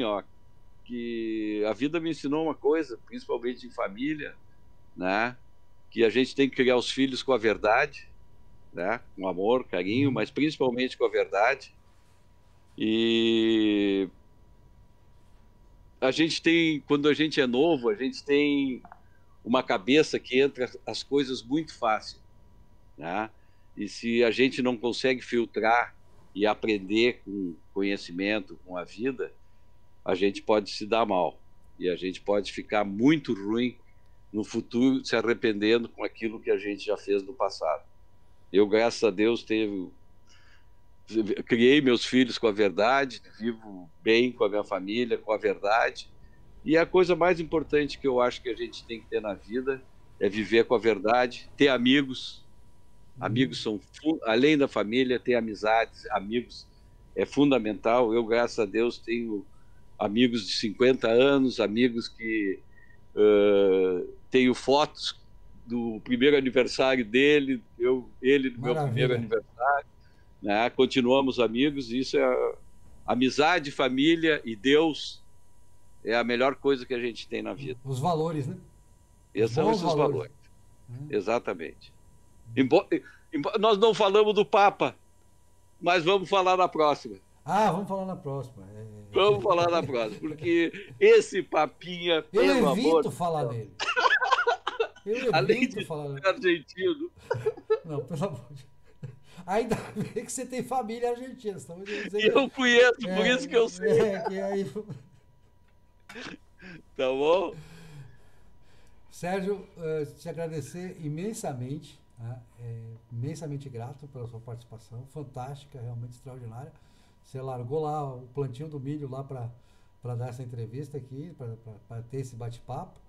que a vida me ensinou uma coisa, principalmente em família, né? Que a gente tem que criar os filhos com a verdade, né? Com amor, carinho, mas principalmente com a verdade. E a gente tem, quando a gente é novo, a gente tem uma cabeça que entra as coisas muito fácil, né? E se a gente não consegue filtrar e aprender com conhecimento, com a vida, a gente pode se dar mal. E a gente pode ficar muito ruim no futuro, se arrependendo com aquilo que a gente já fez no passado. Eu, graças a Deus, criei meus filhos com a verdade, vivo bem com a minha família, com a verdade. E a coisa mais importante que eu acho que a gente tem que ter na vida é viver com a verdade, ter amigos. Amigos são, além da família, ter amizades, amigos é fundamental. Eu, graças a Deus, tenho amigos de 50 anos, amigos que tenho fotos do primeiro aniversário dele, ele do meu primeiro aniversário, né? Continuamos amigos, isso é amizade, família e Deus é a melhor coisa que a gente tem na vida. Os valores, né? Esses são esses valores. Exatamente. Nós não falamos do Papa, mas vamos falar na próxima. Vamos falar na próxima. Vamos falar na próxima, porque esse papinha, eu evito falar nele. Além de ser argentino. Não, pelo amor de Deus. Ainda bem que você tem família argentina. E eu conheço, por isso que eu sei. Tá bom? Sérgio, te agradecer imensamente, né? Imensamente grato pela sua participação, fantástica, realmente extraordinária. Você largou lá o plantio do milho lá para dar essa entrevista aqui, para ter esse bate-papo.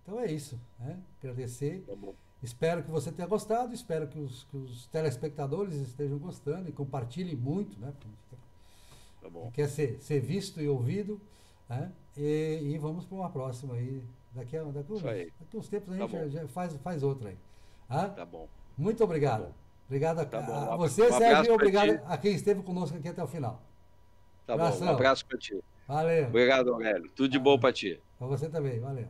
Então é isso, né? Agradecer. Tá bom. Espero que você tenha gostado, espero que os telespectadores estejam gostando e compartilhem muito, né? Tá bom. Quer ser visto e ouvido, né? E vamos para uma próxima aí. Daqui a uns tempos a gente já faz outra aí. Tá bom. Muito obrigado. Tá bom. Obrigado a você, Sérgio, e obrigado a quem esteve conosco aqui até o final. Tá bom, um abraço para ti. Valeu. Obrigado, Aurélio. Tudo de bom para ti. Para você também, valeu.